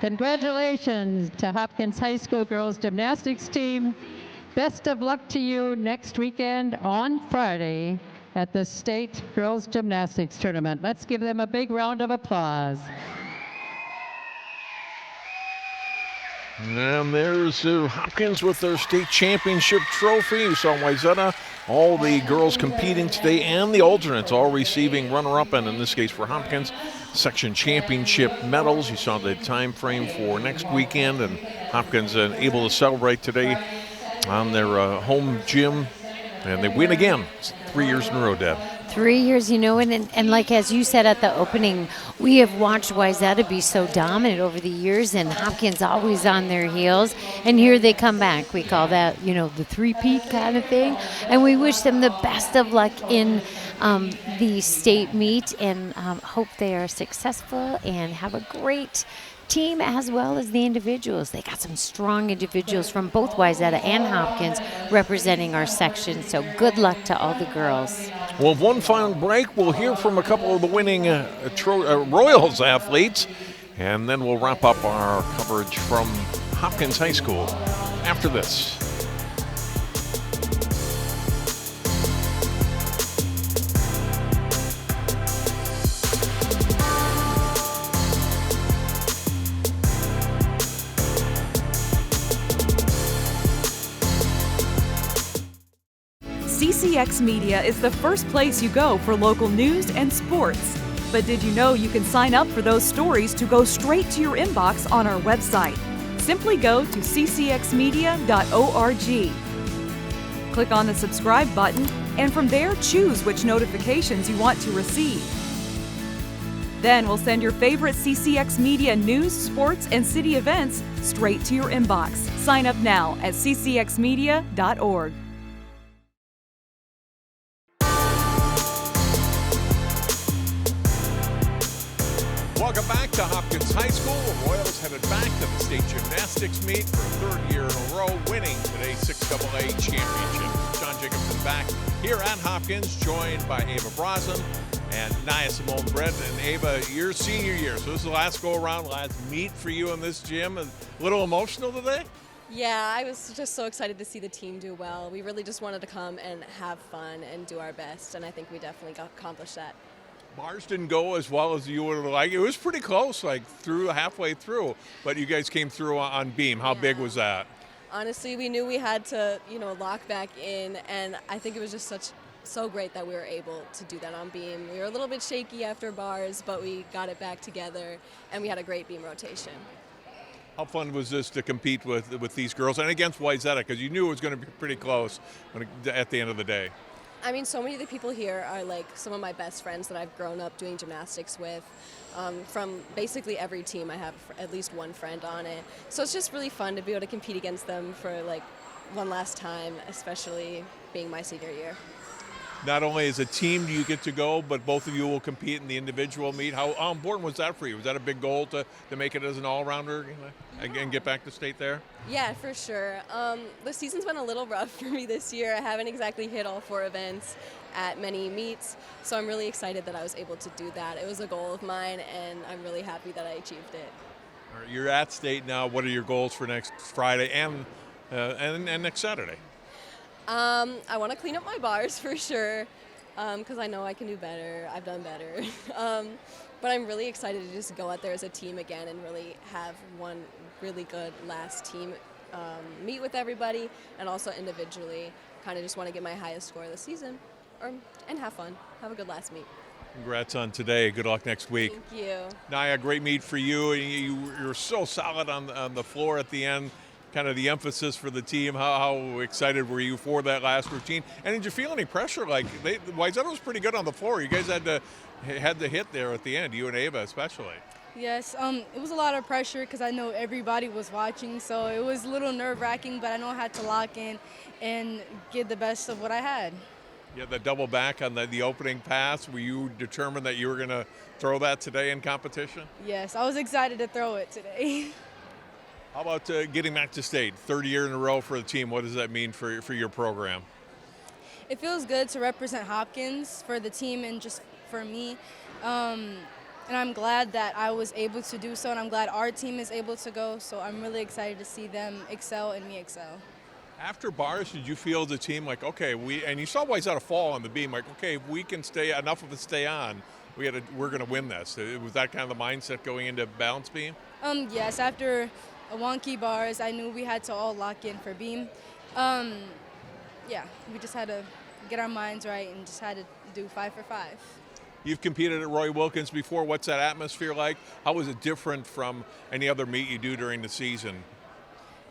Congratulations to Hopkins High School girls gymnastics team Best of luck to you next weekend on Friday at the State Girls Gymnastics Tournament. Let's give them a big round of applause. And there's Hopkins with their state championship trophy. You saw Wayzata, all the girls competing today, and the alternates all receiving runner-up, and in this case for Hopkins, section championship medals. You saw the time frame for next weekend, and Hopkins able to celebrate today on their home gym, and they win again. It's 3 years in a row, Deb. 3 years, and like as you said at the opening, we have watched Wayzata be so dominant over the years, and Hopkins always on their heels, and here they come back. We call that, the three-peat kind of thing, and we wish them the best of luck in the state meet, and hope they are successful and have a great team as well as the individuals. They got some strong individuals from both Wayzata and Hopkins representing our section, so good luck to all the girls. Well, one final break. We'll hear from a couple of the winning Royals athletes, and then we'll wrap up our coverage from Hopkins High School after this. CCX Media is the first place you go for local news and sports. But did you know you can sign up for those stories to go straight to your inbox on our website? Simply go to ccxmedia.org. Click on the subscribe button, and from there choose which notifications you want to receive. Then we'll send your favorite CCX Media news, sports, and city events straight to your inbox. Sign up now at ccxmedia.org. Welcome back to Hopkins High School. The Royals headed back to the state gymnastics meet for a third year in a row, winning today's 6AA championship. John Jacobson back here at Hopkins, joined by Ava Brosnan and Naya Simone Brett. And Ava, your senior year, so this is the last go-around, last meet for you in this gym. A little emotional today? Yeah, I was just so excited to see the team do well. We really just wanted to come and have fun and do our best, and I think we definitely accomplished that. Bars didn't go as well as you would have liked. It was pretty close, like halfway through, but you guys came through on beam. How big was that? Honestly, we knew we had to, lock back in, and I think it was just so great that we were able to do that on beam. We were a little bit shaky after bars, but we got it back together, and we had a great beam rotation. How fun was this to compete with these girls and against Wayzata, because you knew it was going to be pretty close at the end of the day? I mean, so many of the people here are like some of my best friends that I've grown up doing gymnastics with. From basically every team, I have at least one friend on it. So it's just really fun to be able to compete against them for like one last time, especially being my senior year. Not only as a team do you get to go, but both of you will compete in the individual meet. How important was that for you? Was that a big goal to make it as an all-rounder and get back to state there? Yeah, for sure. The season's been a little rough for me this year. I haven't exactly hit all 4 events at many meets, so I'm really excited that I was able to do that. It was a goal of mine, and I'm really happy that I achieved it. All right, you're at state now. What are your goals for next Friday and next Saturday? I want to clean up my bars for sure, because I know I can do better. I've done better. But I'm really excited to just go out there as a team again and really have one really good last team meet with everybody, and also individually kind of just want to get my highest score of the season and have fun. Have a good last meet. Congrats on today. Good luck next week. Thank you. Naya, great meet for you. You're so solid on the floor at the end. Kind of the emphasis for the team. How excited were you for that last routine? And did you feel any pressure? Like Wayzata was pretty good on the floor. You guys had to hit there at the end. You and Ava especially. Yes, it was a lot of pressure because I know everybody was watching, so it was a little nerve-wracking, but I know I had to lock in and get the best of what I had. Yeah, the double back on the opening pass. Were you determined that you were going to throw that today in competition? Yes, I was excited to throw it today. How about getting back to state? Third year in a row for the team. What does that mean for your program? It feels good to represent Hopkins for the team and just for me. And I'm glad that I was able to do so, and I'm glad our team is able to go. So I'm really excited to see them excel and me excel. After bars, did you feel the team like, okay, and you saw Wayzata fall on the beam, like, okay, if we can enough of us stay on, we're going to win this. Was that kind of the mindset going into balance beam? Yes, after a wonky bars, I knew we had to all lock in for beam. Yeah, we just had to get our minds right and just had to do 5 for 5. You've competed at Roy Wilkins before. What's that atmosphere like? How is it different from any other meet you do during the season?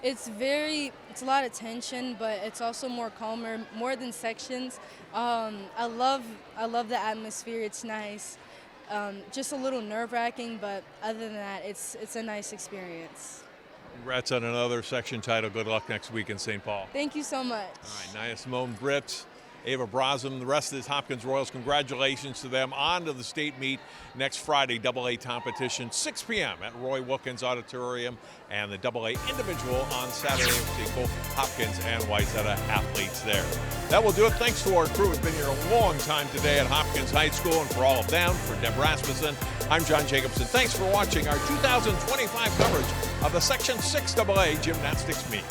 It's a lot of tension, but it's also more calmer, more than sections. I love the atmosphere. It's nice. Just a little nerve-wracking, but other than that, it's a nice experience. Congrats on another section title. Good luck next week in St. Paul. Thank you so much. All right, Nia Simone, Britt, Ava Brosm, the rest of this Hopkins Royals, congratulations to them. On to the state meet next Friday, AA competition, 6 p.m. at Roy Wilkins Auditorium, and the AA individual on Saturday. We'll see both Hopkins and Wayzata athletes there. That will do it. Thanks to our crew who's been here a long time today at Hopkins High School, and for all of them, for Deb Rasmussen, I'm John Jacobson. Thanks for watching our 2025 coverage of the Section 6 AA Gymnastics meet.